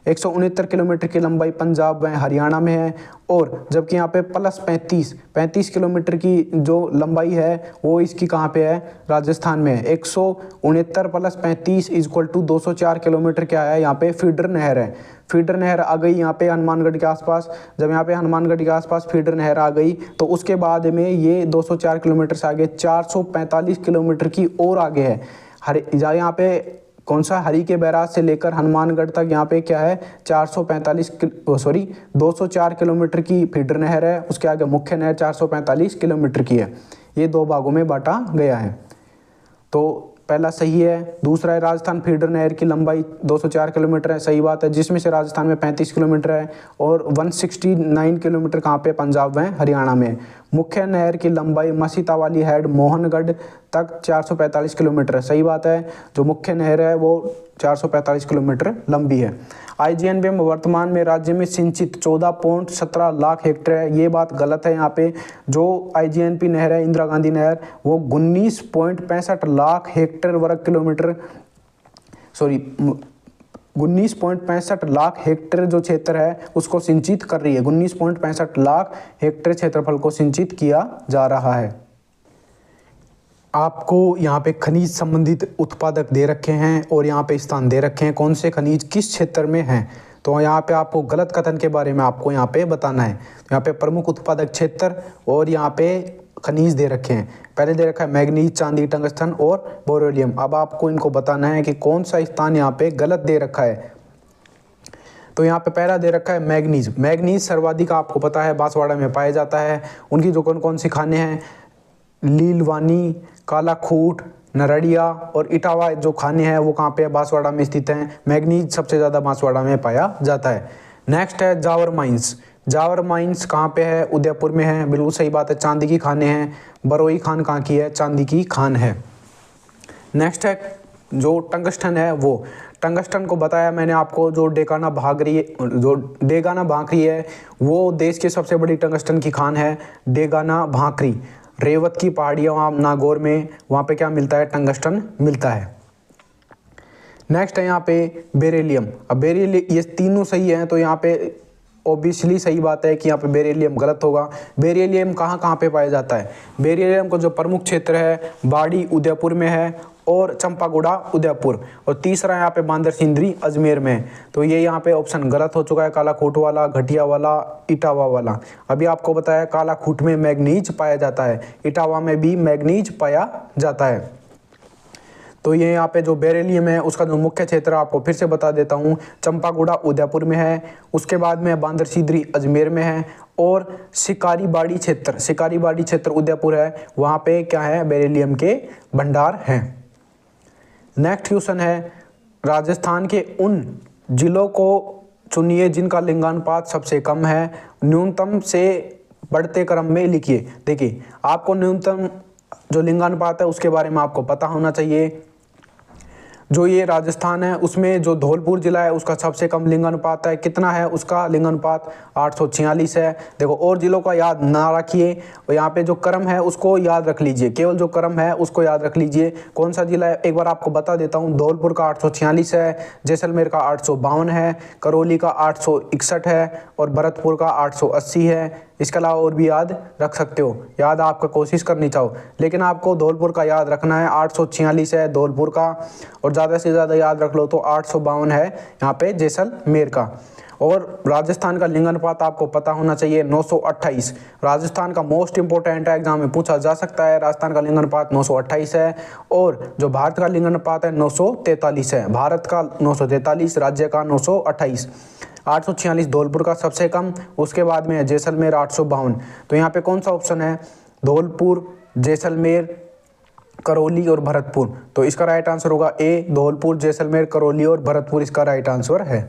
169 किलोमीटर की लंबाई पंजाब व हरियाणा में है, और जबकि यहाँ पे प्लस 35 किलोमीटर की जो लंबाई है वो इसकी कहाँ पे है, राजस्थान में है। 169 प्लस 35 इक्वल टू 204 किलोमीटर क्या है, यहाँ पे फीडर नहर है। फीडर नहर आ गई यहाँ पे हनुमानगढ़ के आसपास। जब यहाँ पे हनुमानगढ़ के आसपास फीडर नहर आ गई तो उसके बाद में ये 204 किलोमीटर से आगे 445 किलोमीटर की और आगे है। यहाँ पे कौन सा, हरि के बैराज से लेकर हनुमानगढ़ तक यहाँ पे क्या है 204 किलोमीटर की फीडर नहर है। उसके आगे मुख्य नहर 445 किलोमीटर की है। ये 2 भागों में बांटा गया है। तो पहला सही है। दूसरा है राजस्थान फीडर नहर की लंबाई 204 किलोमीटर है, सही बात है, जिसमें से राजस्थान में 35 किलोमीटर है और 169 किलोमीटर कहाँ पे, पंजाब व हरियाणा में। मुख्य नहर की लंबाई मसीतावाली हेड मोहनगढ़ तक 445 किलोमीटर है, सही बात है। जो मुख्य नहर है वो 445 किलोमीटर लंबी है। IGNP में वर्तमान में राज्य में सिंचित 14.17 लाख हेक्टेयर है, ये बात गलत है। यहाँ पे जो IGNP नहर है इंदिरा गांधी नहर वो 19.65 लाख हेक्टेयर वर्ग किलोमीटर 19.65 लाख हेक्टेयर जो क्षेत्र है उसको सिंचित कर रही है। 19.65 लाख हेक्टेयर क्षेत्रफल को सिंचित किया जा रहा है। आपको यहाँ पे खनिज संबंधित उत्पादक दे रखे हैं और यहाँ पे स्थान दे रखे हैं, कौन से खनिज किस क्षेत्र में हैं। तो यहाँ पे आपको गलत कथन के बारे में आपको यहाँ पे बताना है। यहाँ पे प्रमुख उत्पादक क्षेत्र और यहाँ पे खनिज दे रखे हैं। पहले दे रखा है मैग्नीज, चांदी, टंगस्टन और बोरोलियम। अब आपको इनको बताना है कि कौन सा स्थान यहाँ पे गलत दे रखा है। तो यहाँ पे पहला दे रखा है मैग्नीज। मैग्नीज सर्वाधिक आपको पता है बांसवाड़ा में पाया जाता है। उनकी जो कौन कौन सी खाने हैं, लीलवानी, कालाखूट, नरड़िया और इटावा जो खाने हैं वो कहाँ पे बांसवाड़ा में स्थित हैं। मैग्नीज सबसे ज़्यादा बांसवाड़ा में पाया जाता है। नेक्स्ट है जावर माइंस। जावर माइंस कहाँ पे है? उदयपुर में है, बिल्कुल सही बात है। चांदी की खाने हैं। बरोई खान कहाँ की है? चांदी की खान है। नेक्स्ट है जो टंगस्टन है, वो टंगस्टन को बताया मैंने आपको, जो डेगाना भांकरी है वो देश की सबसे बड़ी टंगस्टन की खान है। डेगाना भांकरी रेवत की पहाड़ियाँ नागौर में, वहाँ पे क्या मिलता है? टंगस्टन मिलता है। नेक्स्ट है यहाँ पे बेरिलियम। अब बेरिलियम, ये तीनों सही हैं तो यहाँ पे ओबियसली सही बात है कि यहाँ पे बेरिलियम गलत होगा। बेरिलियम कहाँ कहाँ पे पाया जाता है? बेरिलियम को जो प्रमुख क्षेत्र है बाड़ी उदयपुर में है और चंपागुड़ा उदयपुर, और तीसरा यहाँ पे बांदर सिंदरी अजमेर में। तो ये यहाँ पे ऑप्शन गलत हो चुका है, कालाखूट वाला, घटिया वाला, इटावा वाला। अभी आपको बताया कालाखूट में मैग्नीज पाया जाता है, इटावा में भी मैग्नीज पाया जाता है। तो ये यहाँ पे जो बेरिलियम है उसका जो मुख्य क्षेत्र आपको फिर से बता देता हूँ, चंपागुड़ा उदयपुर में है, उसके बाद में बांदर सिंदरी अजमेर में है, और शिकारी बाड़ी क्षेत्र उदयपुर है, वहाँ पे क्या है? बेरिलियम के भंडार हैं। नेक्स्ट क्वेश्चन है, राजस्थान के उन जिलों को चुनिए जिनका लिंगानुपात सबसे कम है, न्यूनतम से बढ़ते क्रम में लिखिए। देखिए आपको न्यूनतम जो लिंगानुपात है उसके बारे में आपको पता होना चाहिए। जो ये राजस्थान है उसमें जो धौलपुर जिला है उसका सबसे कम लिंगानुपात है। कितना है उसका लिंगानुपात? 846 है। देखो और जिलों का याद ना रखिए, और यहाँ पे जो क्रम है उसको याद रख लीजिए, केवल जो क्रम है उसको याद रख लीजिए। कौन सा जिला है एक बार आपको बता देता हूँ। धौलपुर का 846 है, जैसलमेर का 852 है, करौली का 861 है और भरतपुर का 880 है। इसके अलावा और भी याद रख सकते हो, याद आपका कोशिश करनी चाहो, लेकिन आपको धौलपुर का याद रखना है। 846 है धौलपुर का, और ज़्यादा से ज़्यादा याद रख लो तो 852 है यहाँ पे जैसलमेर का। और राजस्थान का लिंगानुपात आपको पता होना चाहिए 928। राजस्थान का मोस्ट इंपोर्टेंट है, एग्जाम में पूछा जा सकता है। राजस्थान का लिंगानुपात 928 है, और जो भारत का लिंगानुपात है 943 है। भारत का 943, राज्य का 928। 846 धौलपुर का सबसे कम, उसके बाद में है जैसलमेर 852। तो यहाँ पे कौन सा ऑप्शन है? धौलपुर, जैसलमेर, करौली और भरतपुर। तो इसका राइट आंसर होगा ए, धौलपुर, जैसलमेर, करौली और भरतपुर इसका राइट आंसर है।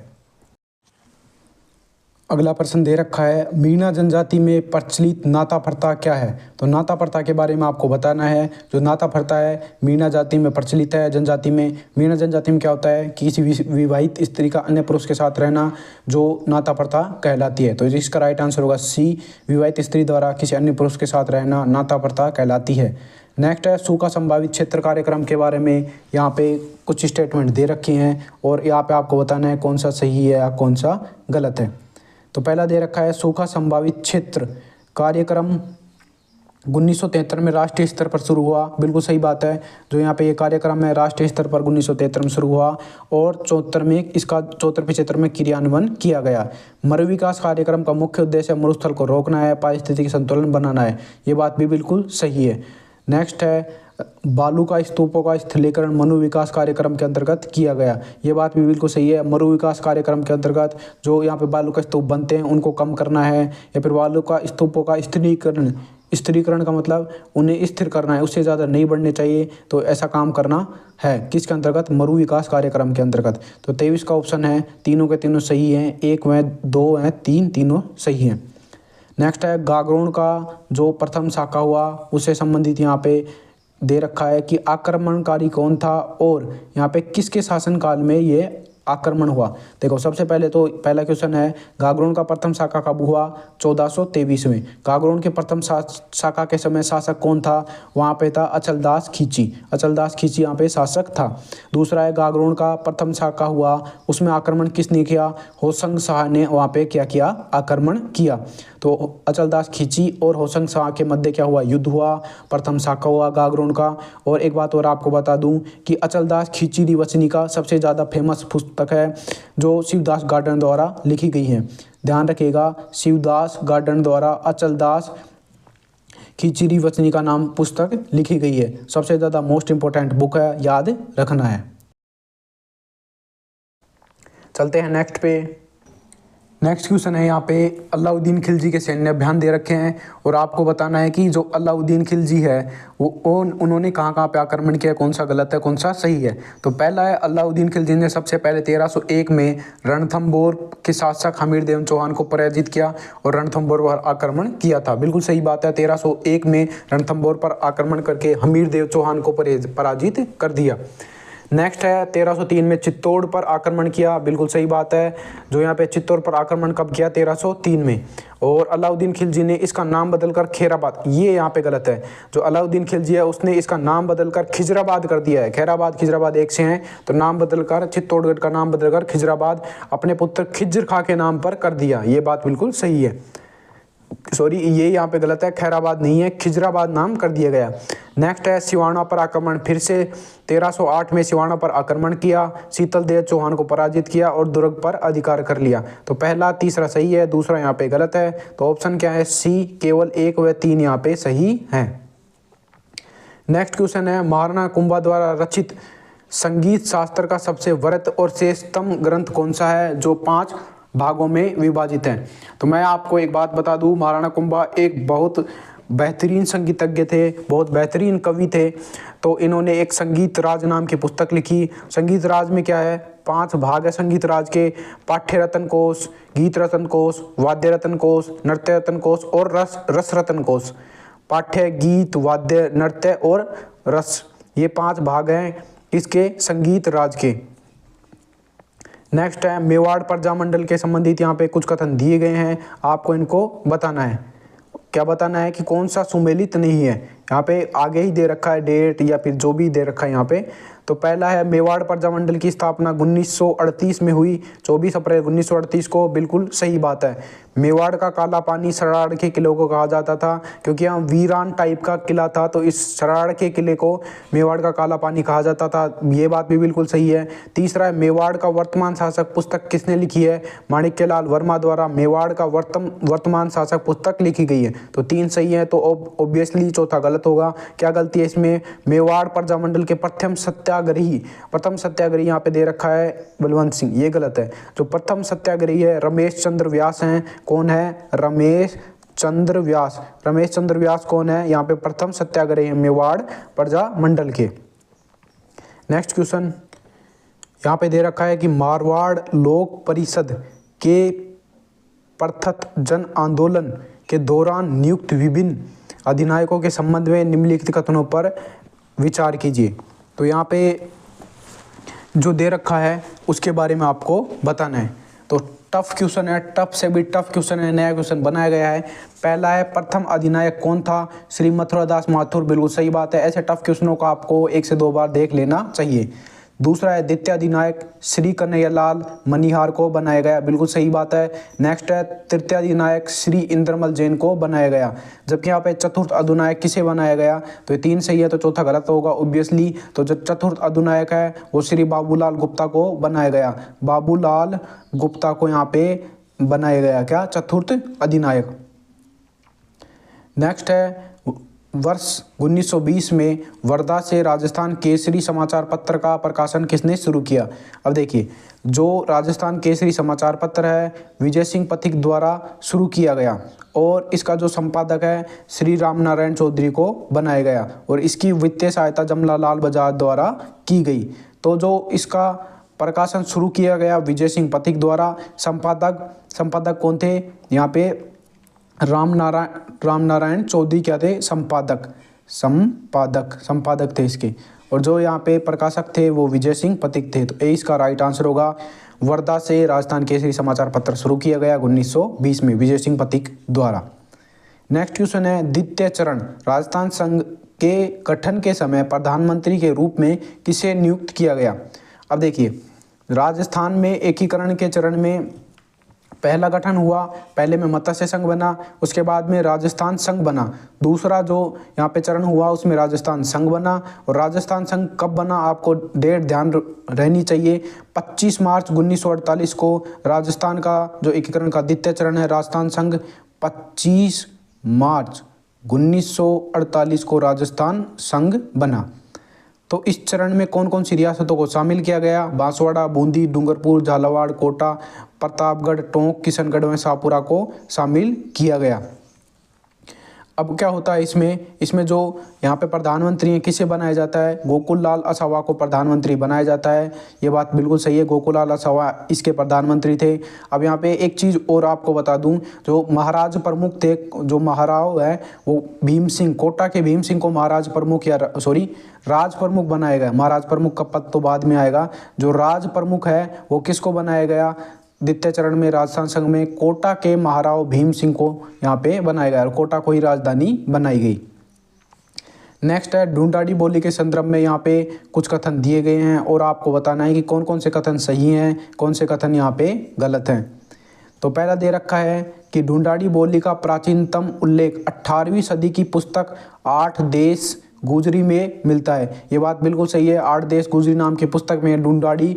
अगला प्रश्न दे रखा है, मीणा जनजाति में प्रचलित नाता प्रथा क्या है? तो नाता प्रथा के बारे में आपको बताना है। जो नाता प्रथा है मीणा जाति में प्रचलित है, जनजाति में। मीणा जनजाति में क्या होता है? किसी विवाहित स्त्री का अन्य पुरुष के साथ रहना जो नाता प्रथा कहलाती है। तो इसका राइट आंसर होगा सी, विवाहित स्त्री द्वारा किसी अन्य पुरुष के साथ रहना नाता प्रथा कहलाती है। नेक्स्ट है सूखा संभावित क्षेत्र कार्यक्रम के बारे में। यहाँ पे कुछ स्टेटमेंट दे रखी हैं और यहाँ पे आपको बताना है कौन सा सही है या कौन सा गलत है। तो पहला दे रखा है सूखा संभावित क्षेत्र कार्यक्रम 1973 में राष्ट्रीय स्तर पर शुरू हुआ। बिल्कुल सही बात है। जो यहाँ पे ये कार्यक्रम है राष्ट्रीय स्तर पर 1973 में शुरू हुआ और 74 में क्रियान्वयन किया गया। मरु विकास कार्यक्रम का मुख्य उद्देश्य मरुस्थल को रोकना है, पारिस्थितिकी संतुलन बनाना है। ये बात भी बिल्कुल सही है। नेक्स्ट है बालू का स्तूपों का स्थिरीकरण मनु विकास कार्यक्रम के अंतर्गत किया गया। ये बात भी बिल्कुल सही है। मरु विकास कार्यक्रम के अंतर्गत जो यहाँ पे बालू का स्तूप बनते हैं उनको कम करना है, या फिर बालू का स्तूपों का स्थिरीकरण का मतलब उन्हें स्थिर करना है, उससे ज़्यादा नहीं बढ़ने चाहिए। तो ऐसा काम करना है किसके अंतर्गत? मरु विकास कार्यक्रम के अंतर्गत। तो 23 का ऑप्शन है, तीनों के तीनों सही हैं, 1 व 2 हैं, 3 तीनों सही हैं। नेक्स्ट है गागरोन का जो प्रथम शाखा हुआ उससे संबंधित यहाँ पे दे रखा है कि आक्रमणकारी कौन था और यहाँ पे किसके शासनकाल में ये आक्रमण हुआ। देखो सबसे पहले तो पहला क्वेश्चन है, गागरोन का प्रथम शाखा कब हुआ? 1423 में। गागरोन के प्रथम शाखा के समय शासक कौन था? वहाँ पे था अचलदास खींची। अचलदास खींची यहाँ पे शासक था। दूसरा है, गागरोन का प्रथम शाखा हुआ, उसमें आक्रमण किसने किया? होशंग शाह ने वहाँ पे क्या किया? आक्रमण किया। तो अचलदास खींची और होशंग शाह के मध्य क्या हुआ? युद्ध हुआ, प्रथम शाखा हुआ गागरोन का। और एक बात और आपको बता दूं कि अचलदास खींची वचनी का सबसे ज़्यादा फेमस पुस्तक है जो शिवदास गार्डन द्वारा लिखी गई है। ध्यान रखिएगा, शिवदास गार्डन द्वारा अचलदास खींची वचनी का नाम पुस्तक लिखी गई है। सबसे ज़्यादा मोस्ट इंपॉर्टेंट बुक है, याद रखना है। चलते हैं नेक्स्ट पे। नेक्स्ट क्वेश्चन है यहाँ पे, अलाउद्दीन खिलजी के सैन्य अभियान दे रखे हैं और आपको बताना है कि जो अलाउद्दीन खिलजी है वो उन्होंने कहाँ कहाँ पे आक्रमण किया, कौन सा गलत है कौन सा सही है। तो पहला है, अलाउद्दीन खिलजी ने सबसे पहले 1301 में रणथंबोर के शासक हमीर देव चौहान को पराजित किया और रणथंबोर पर आक्रमण किया था। बिल्कुल सही बात है, 1301 में रणथंबोर पर आक्रमण करके हमीर देव चौहान को पराजित कर दिया। नेक्स्ट है, 1303 में चित्तौड़ पर आक्रमण किया। बिल्कुल सही बात है, जो यहाँ पे चित्तौड़ पर आक्रमण कब किया? 1303 में। और अलाउद्दीन खिलजी ने इसका नाम बदलकर खैराबाद, ये यहाँ पे गलत है। जो अलाउद्दीन खिलजी है उसने इसका नाम बदलकर खिजराबाद कर दिया है। खैराबाद खिजराबाद एक से हैं, तो नाम बदलकर चित्तौड़गढ़ का नाम बदलकर खिजराबाद अपने पुत्र खिज्र खां के नाम पर कर दिया। ये बात बिल्कुल सही है, सॉरी ये यहाँ पे गलत है, खैराबाद नहीं है, खिजराबाद नाम कर दिया गया। नेक्स्ट है, सिवाना पर आक्रमण, फिर से 1308 में सिवाना पर आक्रमण किया, शीतल देव चौहान को पराजित किया और दुर्ग पर अधिकार कर लिया। तो पहला तीसरा सही है, दूसरा यहाँ पे गलत है। तो ऑप्शन क्या है? सी, केवल 1 व 3 यहाँ पे सही है। नेक्स्ट क्वेश्चन है, महाराणा कुंभा द्वारा रचित संगीत शास्त्र का सबसे वृहत और श्रेष्ठतम ग्रंथ कौन सा है जो 5 भागों में विभाजित है? तो मैं आपको एक बात बता दूं, महाराणा कुंभा एक बहुत बेहतरीन संगीतज्ञ थे, बहुत बेहतरीन कवि थे। तो इन्होंने एक संगीत राज नाम की पुस्तक लिखी। संगीत राज में क्या है? 5 भाग है संगीत राज के, पाठ्य रत्न कोश, गीत रत्न कोश, वाद्य रत्न कोश, नृत्य रत्न कोश और रस रत्न कोश। पाठ्य, गीत, वाद्य, नृत्य और रस, ये 5 भाग हैं इसके संगीत राज के। नेक्स्ट है, मेवाड़ प्रजामंडल के संबंधित यहाँ पे कुछ कथन दिए गए हैं, आपको इनको बताना है। क्या बताना है कि कौन सा सुमेलित नहीं है। यहाँ पे आगे ही दे रखा है डेट या फिर जो भी दे रखा है यहाँ पे। तो पहला है, मेवाड़ प्रजामंडल की स्थापना 1938 में हुई, 24 अप्रैल 1938 को। बिल्कुल सही बात है। मेवाड़ का काला पानी सराड़ के किले को कहा जाता था क्योंकि यहाँ वीरान टाइप का किला था, तो इस सराड़ के किले को मेवाड़ का काला पानी कहा जाता था। ये बात भी बिल्कुल सही है। तीसरा है, मेवाड़ का वर्तमान शासक पुस्तक किसने लिखी है? माणिक्यलाल वर्मा द्वारा मेवाड़ का वर्तमान शासक पुस्तक लिखी गई है। तो 3 सही है, तो ऑब्वियसली चौथा गलत होगा। क्या गलती है इसमें? मेवाड़ प्रजामंडल के प्रथम सत्याग्रही यहाँ पे दे रखा है बलवंत सिंह, ये गलत है। जो प्रथम सत्याग्रही है रमेश चंद्र व्यास हैं। कौन है? रमेश चंद्र व्यास। रमेश चंद्र व्यास कौन है? यहाँ पे प्रथम सत्याग्रही है मेवाड़ प्रजामंडल के। नेक्स्ट क्वेश्चन यहाँ पे दे रखा है कि मारवाड़ लोक परिषद के प्रथत जन आंदोलन के दौरान नियुक्त विभिन्न अधिनायकों के संबंध में निम्नलिखित कथनों पर विचार कीजिए। तो यहाँ पे जो दे रखा है उसके बारे में आपको बताना है। तो टफ क्वेश्चन है, टफ से भी टफ क्वेश्चन है, नया क्वेश्चन बनाया गया है। पहला है, प्रथम अधिनायक कौन था? श्री मथुरादास माथुर। बिल्कुल सही बात है, ऐसे टफ क्वेश्चनों को आपको 1 से 2 बार देख लेना चाहिए। दूसरा है, द्वितीय अधिनायक श्री कन्हैयालाल मनिहार को बनाया गया। बिल्कुल सही बात है। नेक्स्ट है, तृतीय अधिनायक श्री इंद्रमल जैन को बनाया गया। जबकि यहाँ पे चतुर्थ अधिनायक किसे बनाया गया? तो ये 3 सही है, तो चौथा गलत होगा ऑब्वियसली। तो जो चतुर्थ अधिनायक है वो श्री बाबूलाल गुप्ता को बनाया गया। बाबूलाल गुप्ता को यहाँ पे बनाया गया क्या? चतुर्थ अधिनायक। नेक्स्ट है, वर्ष 1920 में वर्धा से राजस्थान केसरी समाचार पत्र का प्रकाशन किसने शुरू किया? अब देखिए, जो राजस्थान केसरी समाचार पत्र है विजय सिंह पथिक द्वारा शुरू किया गया और इसका जो संपादक है श्री राम नारायण चौधरी को बनाया गया और इसकी वित्तीय सहायता जमनालाल बजाज द्वारा की गई। तो जो इसका प्रकाशन शुरू किया गया विजय सिंह पथिक द्वारा, संपादक कौन थे? यहाँ पे राम नारायण चौधरी क्या थे? संपादक थे इसके। और जो यहाँ पे प्रकाशक थे वो विजय सिंह पथिक थे। तो ए इसका राइट आंसर होगा। वर्धा से राजस्थान केसरी समाचार पत्र शुरू किया गया 1920 में विजय सिंह पथिक द्वारा। नेक्स्ट क्वेश्चन है, द्वितीय चरण राजस्थान संघ के गठन के समय प्रधानमंत्री के रूप में किसे नियुक्त किया गया। अब देखिए, राजस्थान में एकीकरण के चरण में पहला गठन हुआ, पहले में मत्स्य संघ बना, उसके बाद में राजस्थान संघ बना। दूसरा जो यहाँ पे चरण हुआ उसमें राजस्थान संघ बना। और राजस्थान संघ कब बना, आपको डेट ध्यान रहनी चाहिए, 25 मार्च 1948 को राजस्थान का जो एकीकरण का द्वितीय चरण है राजस्थान संघ, 25 मार्च 1948 को राजस्थान संघ बना। तो इस चरण में कौन कौन सी रियासतों को शामिल किया गया, बांसवाड़ा, बूंदी, डूंगरपुर, झालावाड़, कोटा, प्रतापगढ़, टोंक, किशनगढ़ में शाहपुरा को शामिल किया गया। अब क्या होता है इसमें जो यहाँ पे प्रधानमंत्री हैं किसे बनाया जाता है, गोकुल लाल असावा को प्रधानमंत्री बनाया जाता है। ये बात बिल्कुल सही है, गोकुल लाल असावा इसके प्रधानमंत्री थे। अब यहाँ पे एक चीज़ और आपको बता दूं, जो महाराज प्रमुख थे, जो महाराव है वो भीम सिंह, कोटा के भीम सिंह को महाराज प्रमुख राज प्रमुख बनाया गया। महाराज प्रमुख का पद तो बाद में आएगा। जो राज प्रमुख है वो किसको बनाया गया द्वितीय चरण में राजस्थान संघ में, कोटा के महाराव भीम सिंह को यहाँ पे बनाया गया और कोटा को ही राजधानी बनाई गई। नेक्स्ट है, ढूंढाड़ी बोली के संदर्भ में यहाँ पे कुछ कथन दिए गए हैं और आपको बताना है कि कौन कौन से कथन सही हैं, कौन से कथन यहाँ पे गलत हैं। तो पहला दे रखा है कि ढूंढाड़ी बोली का प्राचीनतम उल्लेख 18वीं सदी की पुस्तक 8 देश गुजरी में मिलता है। ये बात बिल्कुल सही है, 8 देश गुजरी नाम की पुस्तक में ढूंढाड़ी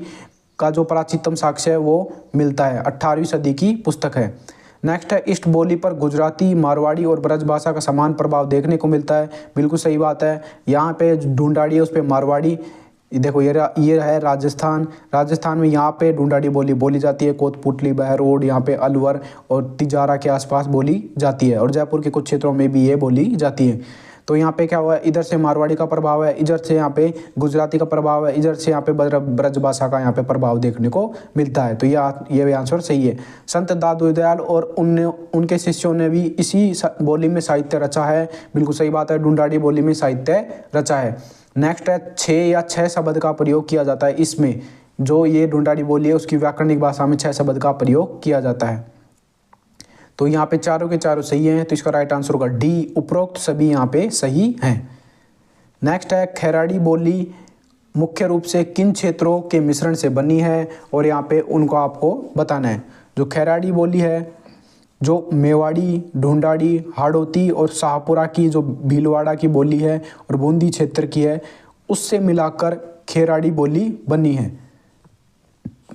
का जो प्राचीनतम साक्ष्य है वो मिलता है, 18वीं सदी की पुस्तक है। नेक्स्ट है, इष्ट बोली पर गुजराती, मारवाड़ी और ब्रज भाषा का समान प्रभाव देखने को मिलता है। बिल्कुल सही बात है, यहाँ पे ढूंढाड़ी है उस पर मारवाड़ी। देखो ये है राजस्थान में यहाँ पे ढूंढाड़ी बोली बोली जाती है। कोतपुतली, बहरोड, यहाँ पे अलवर और तिजारा के आसपास बोली जाती है और जयपुर के कुछ क्षेत्रों में भी ये बोली जाती है। तो यहाँ पे क्या हुआ, इधर से मारवाड़ी का प्रभाव है, इधर से यहाँ पे गुजराती का प्रभाव है, इधर से यहाँ पे ब्रज भाषा का यहाँ पे प्रभाव देखने को मिलता है। तो ये भी आंसर सही है। संत दादू दयाल और उनके शिष्यों ने भी इसी बोली में साहित्य रचा है। बिल्कुल सही बात है, ढूंढाड़ी बोली में साहित्य रचा है। नेक्स्ट है, 6 शब्द का प्रयोग किया जाता है इसमें। जो ये ढूंढाड़ी बोली है उसकी व्याकरणिक भाषा में 6 शब्द का प्रयोग किया जाता है। तो यहाँ पे चारों के चारों सही हैं, तो इसका राइट आंसर होगा डी, उपरोक्त सभी यहाँ पे सही हैं। नेक्स्ट है, खैराड़ी बोली मुख्य रूप से किन क्षेत्रों के मिश्रण से बनी है और यहाँ पे उनको आपको बताना है। जो खैराड़ी बोली है, जो मेवाड़ी, ढूंढाड़ी, हाड़ौती और शाहपुरा की जो भीलवाड़ा की बोली है और बूंदी क्षेत्र की है, उससे मिलाकर खैराड़ी बोली बनी है।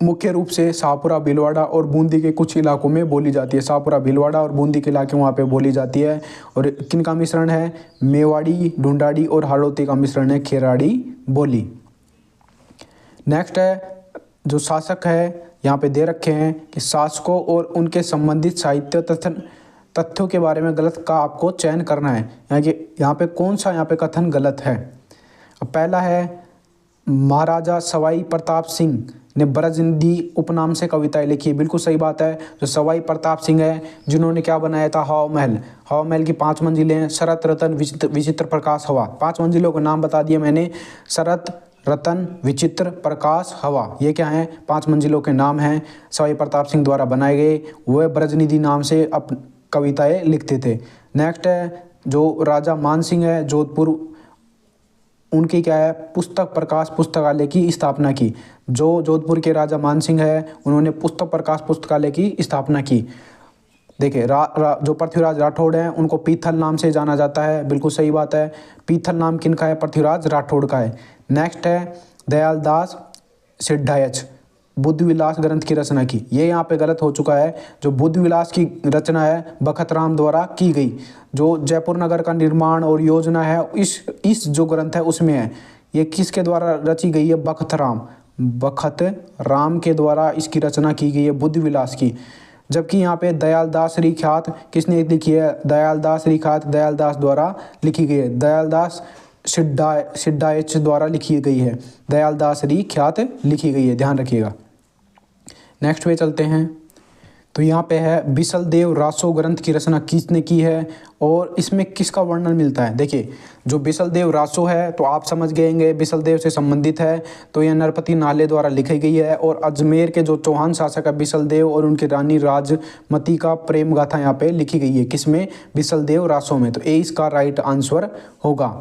मुख्य रूप से शाहपुरा, भीलवाड़ा और बूंदी के कुछ इलाकों में बोली जाती है। शाहपुरा, भीलवाड़ा और बूंदी के इलाके वहाँ पे बोली जाती है। और किन का मिश्रण है, मेवाड़ी, ढूंढाड़ी और हाड़ौती का मिश्रण है खैराड़ी बोली। नेक्स्ट है, जो शासक है यहाँ पे दे रखे हैं कि शासकों और उनके संबंधित साहित्य तथ्यों के बारे में गलत का आपको चयन करना है। यहाँ पे कौन सा यहाँ पे कथन गलत है। पहला है, महाराजा सवाई प्रताप सिंह ने ब्रजनिधि उपनाम से कविताएं लिखी। बिल्कुल सही बात है। जो सवाई प्रताप सिंह है जिन्होंने क्या बनाया था, हवा महल की 5 मंजिलें हैं, शरत रतन विचित्र प्रकाश हवा। 5 मंजिलों के नाम बता दिए मैंने, शरत रतन विचित्र प्रकाश हवा, ये क्या हैं, 5 मंजिलों के नाम हैं, सवाई प्रताप सिंह द्वारा बनाए गए। वह ब्रजनिधि नाम से कविताएं लिखते थे। नेक्स्ट है, जो राजा मान सिंह है जोधपुर, उनकी क्या है, पुस्तक प्रकाश पुस्तकालय की स्थापना की। जो जोधपुर के राजा मान सिंह है उन्होंने पुस्तक प्रकाश पुस्तकालय की स्थापना की। देखिए जो पृथ्वीराज राठौड़ हैं उनको पीथल नाम से जाना जाता है। बिल्कुल सही बात है, पीथल नाम किनका है, पृथ्वीराज राठौड़ का है। नेक्स्ट है, दयालदास सिद्धायच बुद्ध विलास ग्रंथ की रचना की। ये यहाँ पे गलत हो चुका है। जो बुद्ध विलास की रचना है बखतराम द्वारा की गई। जो जयपुर नगर का निर्माण और योजना है इस जो ग्रंथ है उसमें है। ये किसके द्वारा रची गई है, बखतराम के द्वारा इसकी रचना की गई है बुद्ध विलास की। जबकि यहाँ पे दयालदास ख्यात किसने लिखी है, दयालदास ख्यात दयालदास द्वारा लिखी गई है, दयालदास सिद्धायच द्वारा लिखी गई है, दयालदास ख्यात लिखी गई है, ध्यान रखिएगा। नेक्स्ट पे चलते हैं। तो यहाँ पे है बिसलदेव रासो ग्रंथ की रचना किसने की है और इसमें किसका वर्णन मिलता है। देखिए जो बिसलदेव रासो है तो आप समझ गएंगे बिसलदेव से संबंधित है, तो यह नरपति नाले द्वारा लिखी गई है और अजमेर के जो चौहान शासक है बिसलदेव और उनकी रानी राजमती का प्रेम गाथा यहाँ पे लिखी गई है, किसमें, बिसलदेव रासो में। तो ए इसका राइट आंसर होगा।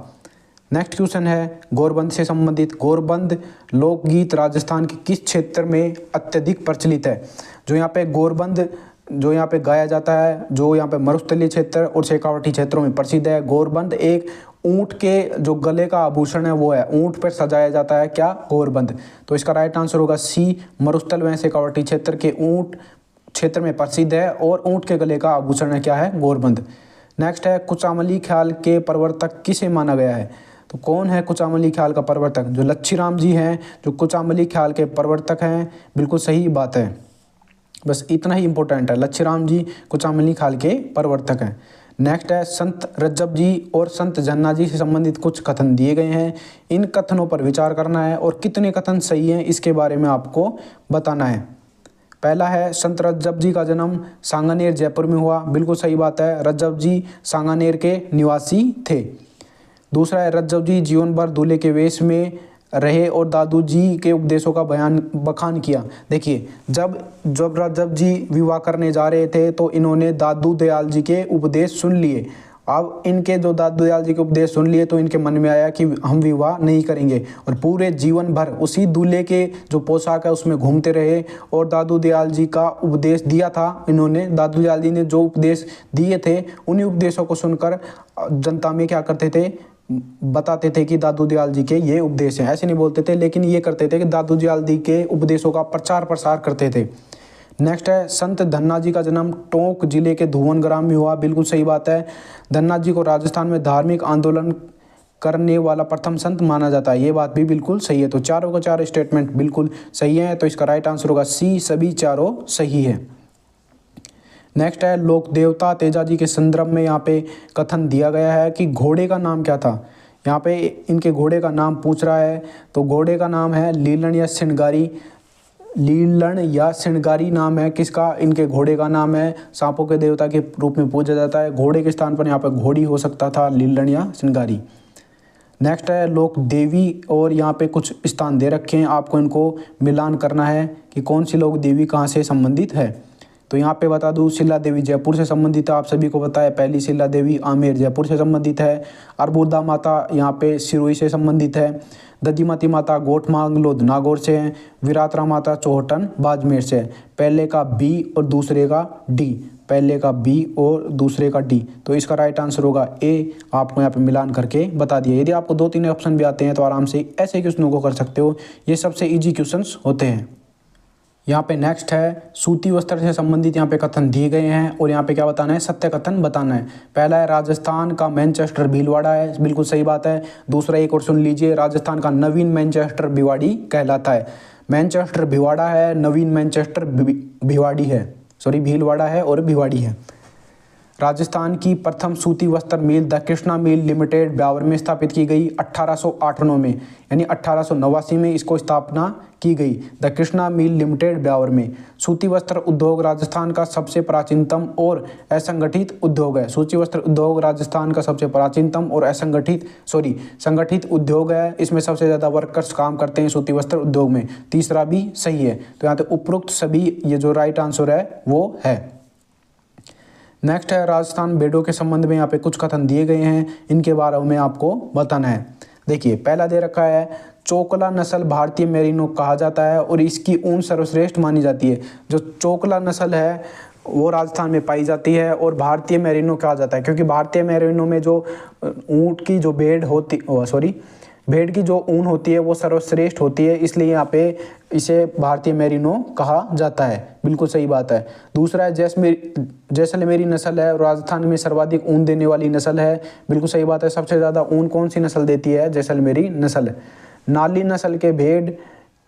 नेक्स्ट क्वेश्चन है गौरबंद से संबंधित। गौरबंद लोकगीत राजस्थान के किस क्षेत्र में अत्यधिक प्रचलित है। जो यहाँ पे गौरबंद जो यहाँ पे गाया जाता है, जो यहाँ पे मरुस्थलीय क्षेत्र और शेखावटी क्षेत्रों में प्रसिद्ध है। गौरबंद एक ऊंट के जो गले का आभूषण है वो है, ऊंट पर सजाया जाता है क्या, गौरबंद। तो इसका राइट आंसर होगा सी, मरुस्थल व शेखावटी क्षेत्र के ऊंट क्षेत्र में प्रसिद्ध है और ऊंट के गले का आभूषण है क्या है, गौरबंद। नेक्स्ट है कुचामली ख्याल के प्रवर्तक किसे माना गया है। तो कौन है कुचामली ख्याल का प्रवर्तक, जो लच्छीराम जी हैं जो कुचामली ख्याल के प्रवर्तक हैं, बिल्कुल सही बात है। बस इतना ही इंपॉर्टेंट है, लच्छीराम जी कुचामली ख्याल के प्रवर्तक हैं। नेक्स्ट है संत रज्जब जी और संत जन्ना जी से संबंधित कुछ कथन दिए गए हैं, इन कथनों पर विचार करना है और कितने कथन सही हैं इसके बारे में आपको बताना है। पहला है संत रज्जब जी का जन्म सांगानेर जयपुर में हुआ, बिल्कुल सही बात है, रज्जब जी सांगानेर के निवासी थे। दूसरा है रज्जब जी जीवन भर दूल्हे के वेश में रहे और दादू जी के उपदेशों का बखान किया। देखिए जब रज्जब जी विवाह करने जा रहे थे तो इन्होंने दादू दयाल जी के उपदेश सुन लिए। अब इनके जो दादू दयाल जी के उपदेश सुन लिए तो इनके मन में आया कि हम विवाह नहीं करेंगे और पूरे जीवन भर उसी दूल्हे के जो पोशाक है उसमें घूमते रहे और दादू दयाल जी का उपदेश दिया था इन्होंने, दादू दयाल जी ने जो उपदेश दिए थे उन्हीं उपदेशों को सुनकर जनता में क्या करते थे, बताते थे कि दादू दयाल जी के ये उपदेश हैं। ऐसे नहीं बोलते थे लेकिन ये करते थे कि दादू दयाल जी के उपदेशों का प्रचार प्रसार करते थे। नेक्स्ट है संत धन्ना जी का जन्म टोंक जिले के धुवन ग्राम में हुआ, बिल्कुल सही बात है। धन्ना जी को राजस्थान में धार्मिक आंदोलन करने वाला प्रथम संत माना जाता है, ये बात भी बिल्कुल सही है। तो चारों के चार स्टेटमेंट बिल्कुल सही है, तो इसका राइट आंसर होगा सी, सभी चारों सही है। नेक्स्ट है लोक देवता तेजा जी के संदर्भ में यहाँ पे कथन दिया गया है कि घोड़े का नाम क्या था। यहाँ पे इनके घोड़े का नाम पूछ रहा है, तो घोड़े का नाम है लीलन या सिणगारी। लीलन या सिणगारी नाम है किसका, इनके घोड़े का नाम है, सांपों के देवता के रूप में पूजा जाता है। घोड़े के स्थान पर यहाँ पे घोड़ी हो सकता था, लीलन या सिणगारी। नेक्स्ट है लोक देवी और यहाँ पे कुछ स्थान दे रखे हैं, आपको इनको मिलान करना है कि कौन सी लोक देवी कहाँ से संबंधित है। तो यहाँ पे बता दूँ शिला देवी जयपुर से संबंधित है, आप सभी को पता है। पहली शिला देवी आमेर जयपुर से संबंधित है। अर्बुदा माता यहाँ पे सिरोही से संबंधित है। दधिमती माता गोठ मांगलोद नागौर से है। विरातरा माता चौहटन बाजमेर से है। पहले का बी और दूसरे का डी, पहले का बी और दूसरे का डी, तो इसका राइट आंसर होगा ए। आपको यहाँ पे मिलान करके बता दिया। यदि आपको 2-3 ऑप्शन भी आते हैं तो आराम से ऐसे क्वेश्चनों को कर सकते हो, ये सबसे ईजी क्वेश्चंस होते हैं। यहाँ पे नेक्स्ट है सूती वस्त्र से संबंधित यहाँ पे कथन दिए गए हैं और यहाँ पे क्या बताना है, सत्य कथन बताना है। पहला है राजस्थान का मैनचेस्टर भीलवाड़ा है, बिल्कुल सही बात है। दूसरा एक और सुन लीजिए, राजस्थान का नवीन मैनचेस्टर भिवाड़ी कहलाता है। मैनचेस्टर भिवाड़ा है, नवीन मैनचेस्टर भिवाड़ी है, सॉरी भीलवाड़ा है और भिवाड़ी है। राजस्थान की प्रथम सूती वस्त्र mill the Krishna mill limited Beawar में स्थापित की गई 1898 में, यानी 1889 में इसको स्थापना की गई। The Krishna mill limited Beawar में। सूती वस्त्र उद्योग राजस्थान का सबसे प्राचीनतम और असंगठित उद्योग है। सूती वस्त्र उद्योग राजस्थान का सबसे प्राचीनतम और संगठित उद्योग है। इसमें सबसे ज़्यादा वर्कर्स काम करते हैं सूती वस्त्र उद्योग में। तीसरा भी सही है, तो यहाँ पे उपरोक्त सभी ये जो राइट आंसर है वो है। नेक्स्ट है राजस्थान भेड़ों के संबंध में यहाँ पे कुछ कथन दिए गए हैं, इनके बारे में आपको बताना है। देखिए पहला दे रखा है चोकला नस्ल भारतीय मेरिनो कहा जाता है और इसकी ऊन सर्वश्रेष्ठ मानी जाती है। जो चोकला नस्ल है वो राजस्थान में पाई जाती है और भारतीय मेरिनो कहा जाता है, क्योंकि भारतीय मेरिनो में जो ऊँट की जो भेड़ की जो ऊन होती है वो सर्वश्रेष्ठ होती है, इसलिए यहाँ पे इसे भारतीय मेरिनो कहा जाता है। बिल्कुल सही बात है। दूसरा है जैसलमेरी नस्ल है, राजस्थान में सर्वाधिक ऊन देने वाली नस्ल है। बिल्कुल सही बात है। सबसे ज़्यादा ऊन कौन सी नस्ल देती है, जैसलमेरी नस्ल। नाली नस्ल के भेड़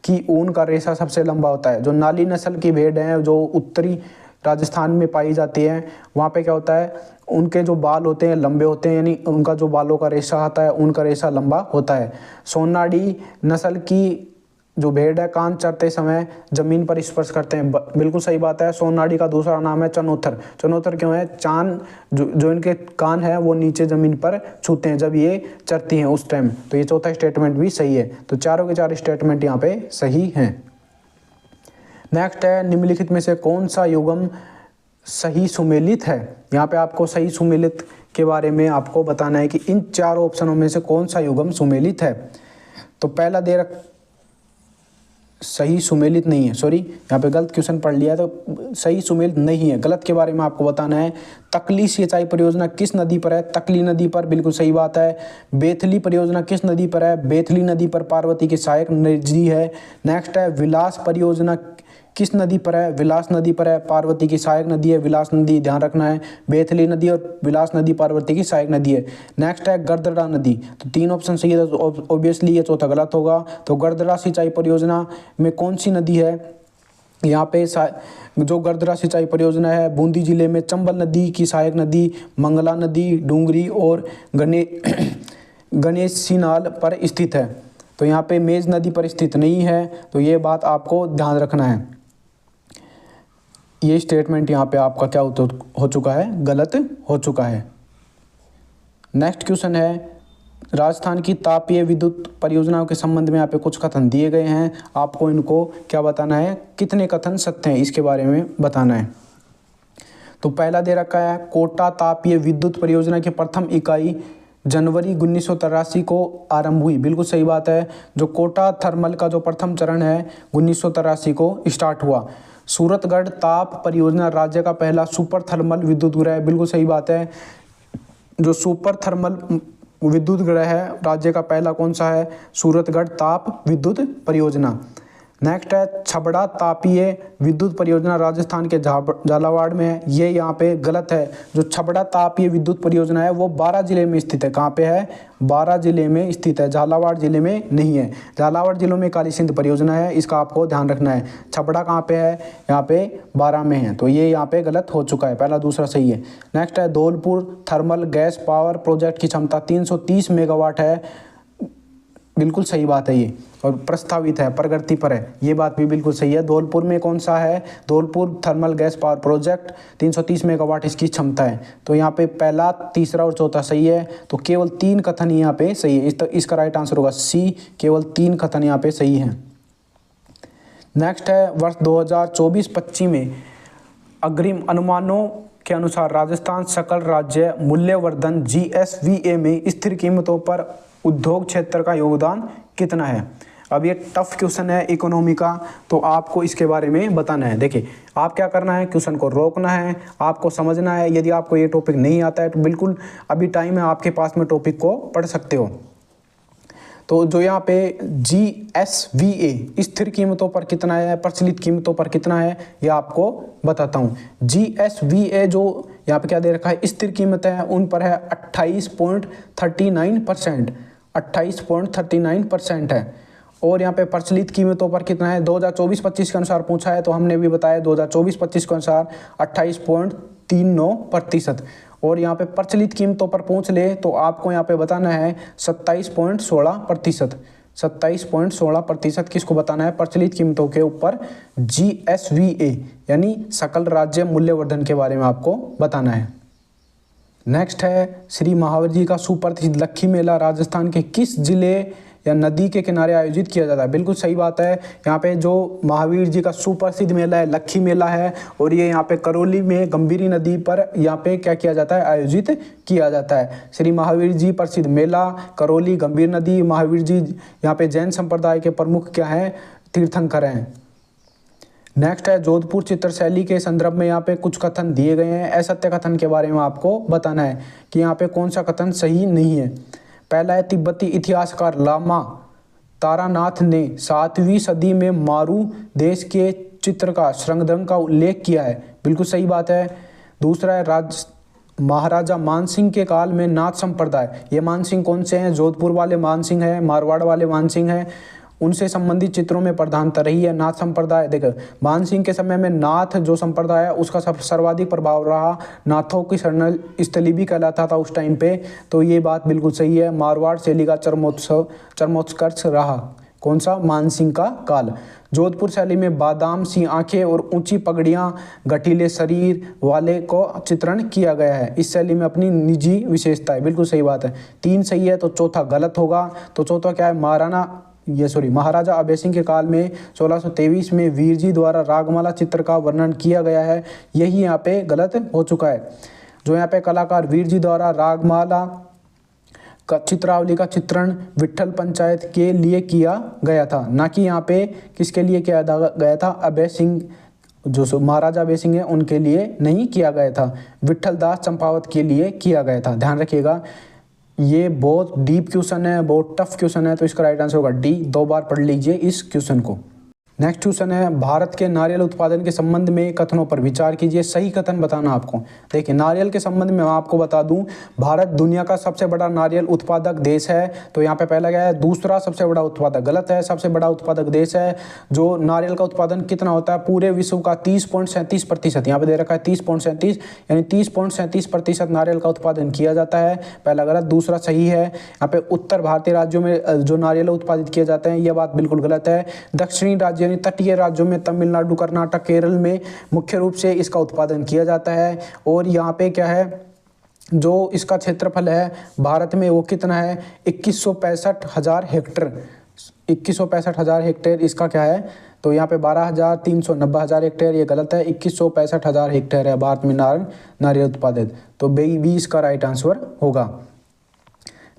की ऊन का रेशा सबसे लंबा होता है। जो नाली नस्ल की भेड़ हैं जो उत्तरी राजस्थान में पाई जाती है, वहाँ पे क्या होता है, उनके जो बाल होते हैं लंबे होते हैं, यानी उनका जो बालों का रेशा आता है उनका रेशा लंबा होता है। सोनाडी नस्ल की जो भेड़ है कान चरते समय जमीन पर स्पर्श करते हैं, बिल्कुल सही बात है। सोन नाड़ी का दूसरा नाम है चनोत्तर। चनोत्तर क्यों है? चांद जो इनके कान है वो नीचे जमीन पर छूते हैं जब ये चरती हैं उस टाइम। तो ये चौथा स्टेटमेंट भी सही है। तो चारों के चार स्टेटमेंट यहाँ पे सही हैं। नेक्स्ट है, निम्नलिखित में से कौन सा युग्म सही सुमेलित है? यहाँ पे आपको सही सुमेलित के बारे में आपको बताना है कि इन चारों ऑप्शनों में से कौन सा युग्म सुमेलित है। तो पहला दे रख सही सुमेलित नहीं है, सॉरी यहाँ पे गलत क्वेश्चन पढ़ लिया, तो सही सुमेलित नहीं है। गलत के बारे में आपको बताना है। तकली सिंचाई परियोजना किस नदी पर है? तकली नदी पर, बिल्कुल सही बात है। बेथली परियोजना किस नदी पर है? बेथली नदी पर, पार्वती की सहायक नदी है। नेक्स्ट है, विलास परियोजना किस नदी पर है? विलास नदी पर है, पार्वती की सहायक नदी है। विलास नदी ध्यान रखना है, बेथली नदी और विलास नदी पार्वती की सहायक नदी है। नेक्स्ट है गर्दरा नदी। तो तीन ऑप्शन सही है, तो ऑब्वियसली ये चौथा गलत होगा। तो गर्दरा सिंचाई परियोजना में कौन सी नदी है? यहाँ पे जो गर्दरा सिंचाई परियोजना है बूंदी जिले में चंबल नदी की सहायक नदी, मंगला नदी, डूंगरी और गणेशीनाल पर स्थित है। तो यहाँ पे मेज नदी पर स्थित नहीं है। तो ये बात आपको ध्यान रखना है। ये स्टेटमेंट यहाँ पे आपका क्या हो चुका है? गलत हो चुका है। नेक्स्ट क्वेश्चन है, राजस्थान की तापीय विद्युत परियोजनाओं के संबंध में यहाँ पे कुछ कथन दिए गए हैं। आपको इनको क्या बताना है? कितने कथन सत्य हैं इसके बारे में बताना है। तो पहला दे रखा है, कोटा तापीय विद्युत परियोजना की प्रथम इकाई जनवरी 1983 को आरंभ हुई। बिल्कुल सही बात है। जो कोटा थर्मल का जो प्रथम चरण है 1983 को स्टार्ट हुआ। सूरतगढ़ ताप परियोजना राज्य का पहला सुपर थर्मल विद्युत गृह है। बिल्कुल सही बात है। जो सुपर थर्मल विद्युत गृह है राज्य का पहला कौन सा है? सूरतगढ़ ताप विद्युत परियोजना। नेक्स्ट है, छबड़ा तापीय विद्युत परियोजना राजस्थान के झालावाड़ में है। ये यहाँ पे गलत है। जो छबड़ा तापीय विद्युत परियोजना है वो 12 जिले में स्थित है। कहाँ पे है? 12 जिले में स्थित है, झालावाड़ जिले में नहीं है। झालावाड़ जिलों में काली सिंध परियोजना है, इसका आपको ध्यान रखना है। छबड़ा कहाँ पे है? यहाँ पे 12 में है। तो ये यहाँ पे गलत हो चुका है, पहला दूसरा सही है। नेक्स्ट है, Dholpur thermal gas power project की क्षमता 330 मेगावाट है। बिल्कुल सही बात है ये, और प्रस्तावित है, प्रगति पर है, ये बात भी बिल्कुल सही है। धौलपुर में कौन सा है? Dholpur thermal gas power project 330 megawatt इसकी क्षमता है। तो यहाँ पे पहला, तीसरा और चौथा सही है। तो केवल 3 कथन यहाँ पे सही है। इसका राइट आंसर होगा सी, केवल 3 कथन यहाँ पे सही हैं। नेक्स्ट है, वर्ष 2024-25 में अग्रिम अनुमानों के अनुसार राजस्थान सकल राज्य मूल्यवर्धन GSVA में स्थिर कीमतों पर उद्योग क्षेत्र का योगदान कितना है? अब ये टफ क्वेश्चन है इकोनॉमी का, तो आपको इसके बारे में बताना है। देखिए, आप क्या करना है, क्वेश्चन को रोकना है, आपको समझना है। यदि आपको ये टॉपिक नहीं आता है तो बिल्कुल अभी टाइम है आपके पास में, टॉपिक को पढ़ सकते हो। तो जो यहाँ पे GSVA स्थिर कीमतों पर कितना है, प्रचलित कीमतों पर कितना है, ये आपको बताता हूँ। GSVA जो यहाँ पे क्या दे रखा है, स्थिर कीमतें हैं उन पर है 28.39%, 28.39% है। और यहाँ पे प्रचलित कीमतों पर कितना है, 2024-25 के अनुसार पूछा है, तो हमने भी बताया 2024-25 के अनुसार 28.39%। और यहाँ पे प्रचलित कीमतों पर पूछ ले तो आपको यहाँ पे बताना है 27.16%, 27.16% किसको बताना है? प्रचलित कीमतों के ऊपर GSVA यानी सकल राज्य मूल्यवर्धन के बारे में आपको बताना है। नेक्स्ट है, श्री महावीर जी का सुप्रसिद्ध लक्खी मेला राजस्थान के किस जिले या नदी के किनारे आयोजित किया जाता है? बिल्कुल सही बात है। यहाँ पे जो महावीर जी का सुप्रसिद्ध मेला है लक्खी मेला है, और ये यहाँ पे करौली में गंभीरी नदी पर यहाँ पे क्या किया जाता है? आयोजित किया जाता है। श्री महावीर जी प्रसिद्ध मेला, करौली, गंभीर नदी। महावीर जी यहाँ पे जैन संप्रदाय के प्रमुख क्या हैं? तीर्थंकर हैं। नेक्स्ट है, जोधपुर चित्रशैली के संदर्भ में यहाँ पे कुछ कथन दिए गए हैं। असत्य कथन के बारे में आपको बताना है कि यहाँ पे कौन सा कथन सही नहीं है। पहला है, तिब्बती इतिहासकार लामा तारानाथ ने 7वीं सदी में मारू देश के चित्र का श्रृंगदंग का उल्लेख किया है। बिल्कुल सही बात है। दूसरा है, महाराजा मानसिंह के काल में नाथ संप्रदाय, ये मानसिंह कौन से हैं? जोधपुर वाले मानसिंह हैं, मारवाड़ वाले मानसिंह हैं, उनसे संबंधित चित्रों में प्रधानता रही है नाथ संप्रदाय। देखो, मानसिंह के समय में नाथ जो संप्रदाय है उसका सर्वाधिक प्रभाव रहा, नाथों की शरण स्थली भी कहलाता था उस टाइम पे। तो ये बात बिल्कुल सही है, मारवाड़ शैली का चरमोत्कर्ष रहा। कौन सा? मानसिंह का काल। जोधपुर शैली में बादाम सी आंखें और ऊंची पगड़ियां, गठीले शरीर वाले को चित्रण किया गया है। इस शैली में अपनी निजी विशेषता है। बिल्कुल सही बात है। 3 सही है तो चौथा गलत होगा। तो चौथा क्या है? महाराजा अभय सिंह के काल में 1623 में वीर जी द्वारा रागमाला चित्र का वर्णन किया गया है। यही यहाँ पे गलत हो चुका है। जो यहाँ पे कलाकार वीर जी द्वारा रागमाला का चित्रावली का चित्रण विट्ठल पंचायत के लिए किया गया था, ना कि यहाँ पे किसके लिए किया गया था? अभय सिंह, जो महाराजा अभय सिंह है उनके लिए नहीं किया गया था, विट्ठल दास चंपावत के लिए किया गया था। ध्यान रखिएगा, ये बहुत डीप क्वेश्चन है, बहुत टफ क्वेश्चन है। तो इसका राइट आंसर होगा डी। 2 बार पढ़ लीजिए इस क्वेश्चन को। नेक्स्ट क्वेश्चन है, भारत के नारियल उत्पादन के संबंध में कथनों पर विचार कीजिए। सही कथन बताना आपको। देखिए, नारियल के संबंध में मैं आपको बता दूं, भारत दुनिया का सबसे बड़ा नारियल उत्पादक देश है। तो यहाँ पे पहला क्या है? दूसरा सबसे बड़ा उत्पादक। गलत है, सबसे बड़ा उत्पादक देश है। जो नारियल का उत्पादन कितना होता है? पूरे विश्व का 30.37%। यहाँ पे दे रखा है 30.37, यानी 30.37% नारियल का उत्पादन किया जाता है। पहला गलत, दूसरा सही है। यहाँ पे उत्तर भारतीय राज्यों में जो नारियल उत्पादित किए जाते हैं, यह बात बिल्कुल गलत है। दक्षिणी राज्य तटीय राज्यों में तमिलनाडु, कर्नाटक, केरल में मुख्य रूप से इसका उत्पादन किया जाता है। और यहाँ पे क्या है, जो इसका क्षेत्रफल है भारत में वो कितना है? 2165,000 हेक्टेयर। 2165,000 हेक्टेयर इसका क्या है? तो यहाँ पे 12,390,000 हेक्टेयर, ये गलत है। 2165,000 हेक्टेयर है भारत में नारियल उत्पादित। तो बी इसका राइट आंसर होगा।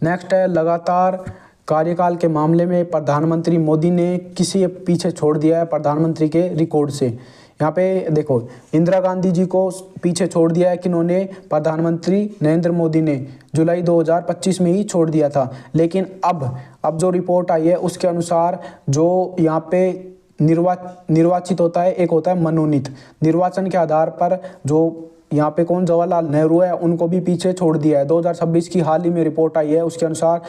नेक्स्ट है, लगातार कार्यकाल के मामले में प्रधानमंत्री मोदी ने किसे पीछे छोड़ दिया है? प्रधानमंत्री के रिकॉर्ड से। यहाँ पे देखो, इंदिरा गांधी जी को पीछे छोड़ दिया है किन्होंने? प्रधानमंत्री नरेंद्र मोदी ने जुलाई 2025 में ही छोड़ दिया था। लेकिन अब जो रिपोर्ट आई है उसके अनुसार जो यहाँ पे निर्वाचित होता है, एक होता है मनोनीत। निर्वाचन के आधार पर जो यहाँ पे कौन? जवाहरलाल नेहरू है, उनको भी पीछे छोड़ दिया है। 2026 की हाल ही में रिपोर्ट आई है, उसके अनुसार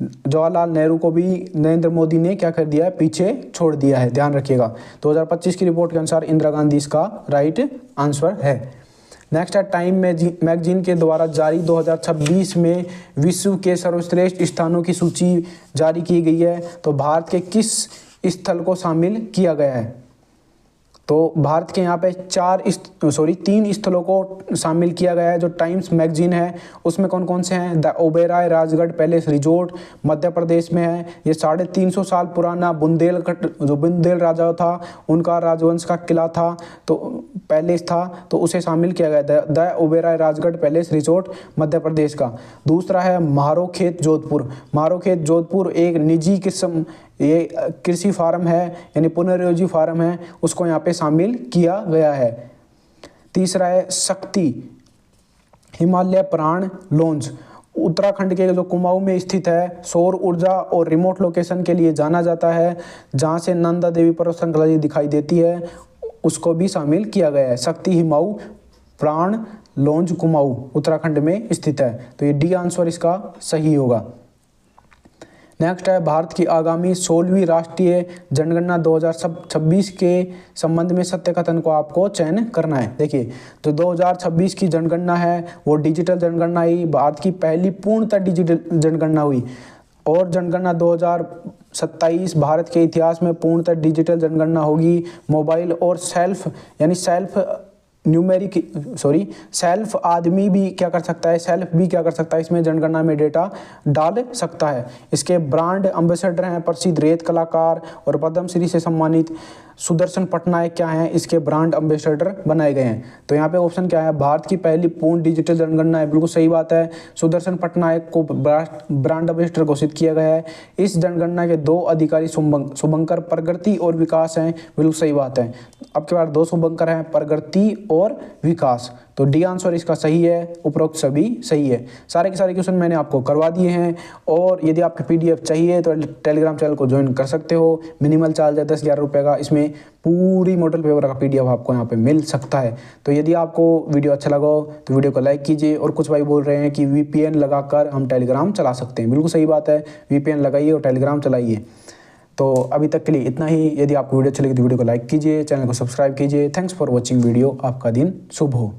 जवाहरलाल नेहरू को भी नरेंद्र मोदी ने क्या कर दिया है? पीछे छोड़ दिया है। ध्यान रखिएगा, 2025 की रिपोर्ट के अनुसार इंदिरा गांधी इसका राइट आंसर है। नेक्स्ट है, टाइम मैगजीन के द्वारा जारी 2026 में विश्व के सर्वश्रेष्ठ स्थानों की सूची जारी की गई है। तो भारत के किस स्थल को शामिल किया गया है? तो भारत के यहाँ पे 3 स्थलों को शामिल किया गया है। जो टाइम्स मैगजीन है उसमें कौन कौन से हैं? The Oberoi Rajgarh palace resort Madhya Pradesh में है। ये 350 साल पुराना बुंदेल राजा था, उनका राजवंश का किला था, तो पैलेस था, तो उसे शामिल किया गया। The Oberoi Rajgarh palace resort Madhya Pradesh का। दूसरा है मारोखेत जोधपुर। मारोखेत जोधपुर एक निजी किस्म ये कृषि फार्म है, यानी पुनर्योजी फार्म है, उसको यहाँ पे शामिल किया गया है। तीसरा है शक्ति हिमालय प्राण लॉन्च, उत्तराखंड के जो कुमाऊं में स्थित है, सौर ऊर्जा और रिमोट लोकेशन के लिए जाना जाता है, जहाँ से नंदा देवी पर्वत श्रृंखला दिखाई देती है, उसको भी शामिल किया गया है। शक्ति हिमाऊ प्राण लॉन्च कुमाऊं उत्तराखंड में स्थित है। तो ये डी आंसर इसका सही होगा। नेक्स्ट है, भारत की आगामी 16वीं राष्ट्रीय जनगणना 2026 के संबंध में सत्य कथन को आपको चयन करना है। देखिए, जो 2026 की जनगणना है वो डिजिटल जनगणना ही, भारत की पहली पूर्णतः डिजिटल जनगणना हुई। और जनगणना 2027 भारत के इतिहास में पूर्णतः डिजिटल जनगणना होगी। मोबाइल और सेल्फ आदमी भी क्या कर सकता है? सेल्फ भी क्या कर सकता है? इसमें जनगणना में डेटा डाल सकता है। इसके ब्रांड एम्बेसडर हैं प्रसिद्ध रेत कलाकार और पद्मश्री से सम्मानित सुदर्शन पटनायक क्या हैं? इसके ब्रांड एम्बेसडर बनाए गए हैं। तो यहाँ पे ऑप्शन क्या है? भारत की पहली पूर्ण डिजिटल जनगणना है, बिल्कुल सही बात है। सुदर्शन पटनायक को ब्रांड एम्बेसडर घोषित किया गया है। इस जनगणना के 2 अधिकारी शुभंकर प्रगति और विकास हैं, बिल्कुल सही बात है। अब के बाद 2 शुभंकर हैं, प्रगति और विकास। तो डी आंसर इसका सही है, उपरोक्त सभी सही है। सारे के सारे क्वेश्चन मैंने आपको करवा दिए हैं। और यदि आपको पीडीएफ चाहिए तो टेलीग्राम चैनल को ज्वाइन कर सकते हो। मिनिमल चार्ज है 10-11 रुपये का। इसमें पूरी मॉडल पेपर का पीडीएफ आपको यहाँ पे मिल सकता है। तो यदि आपको वीडियो अच्छा लगा हो तो वीडियो को लाइक कीजिए। और कुछ भाई बोल रहे हैं कि वीपीएन लगाकर हम टेलीग्राम चला सकते हैं, बिल्कुल सही बात है। वीपीएन लगाइए और टेलीग्राम चलाइए। तो अभी तक के लिए इतना ही। यदि आपको वीडियो अच्छी लगी तो वीडियो को लाइक कीजिए, चैनल को सब्सक्राइब कीजिए। Thanks for watching video. आपका दिन शुभ हो।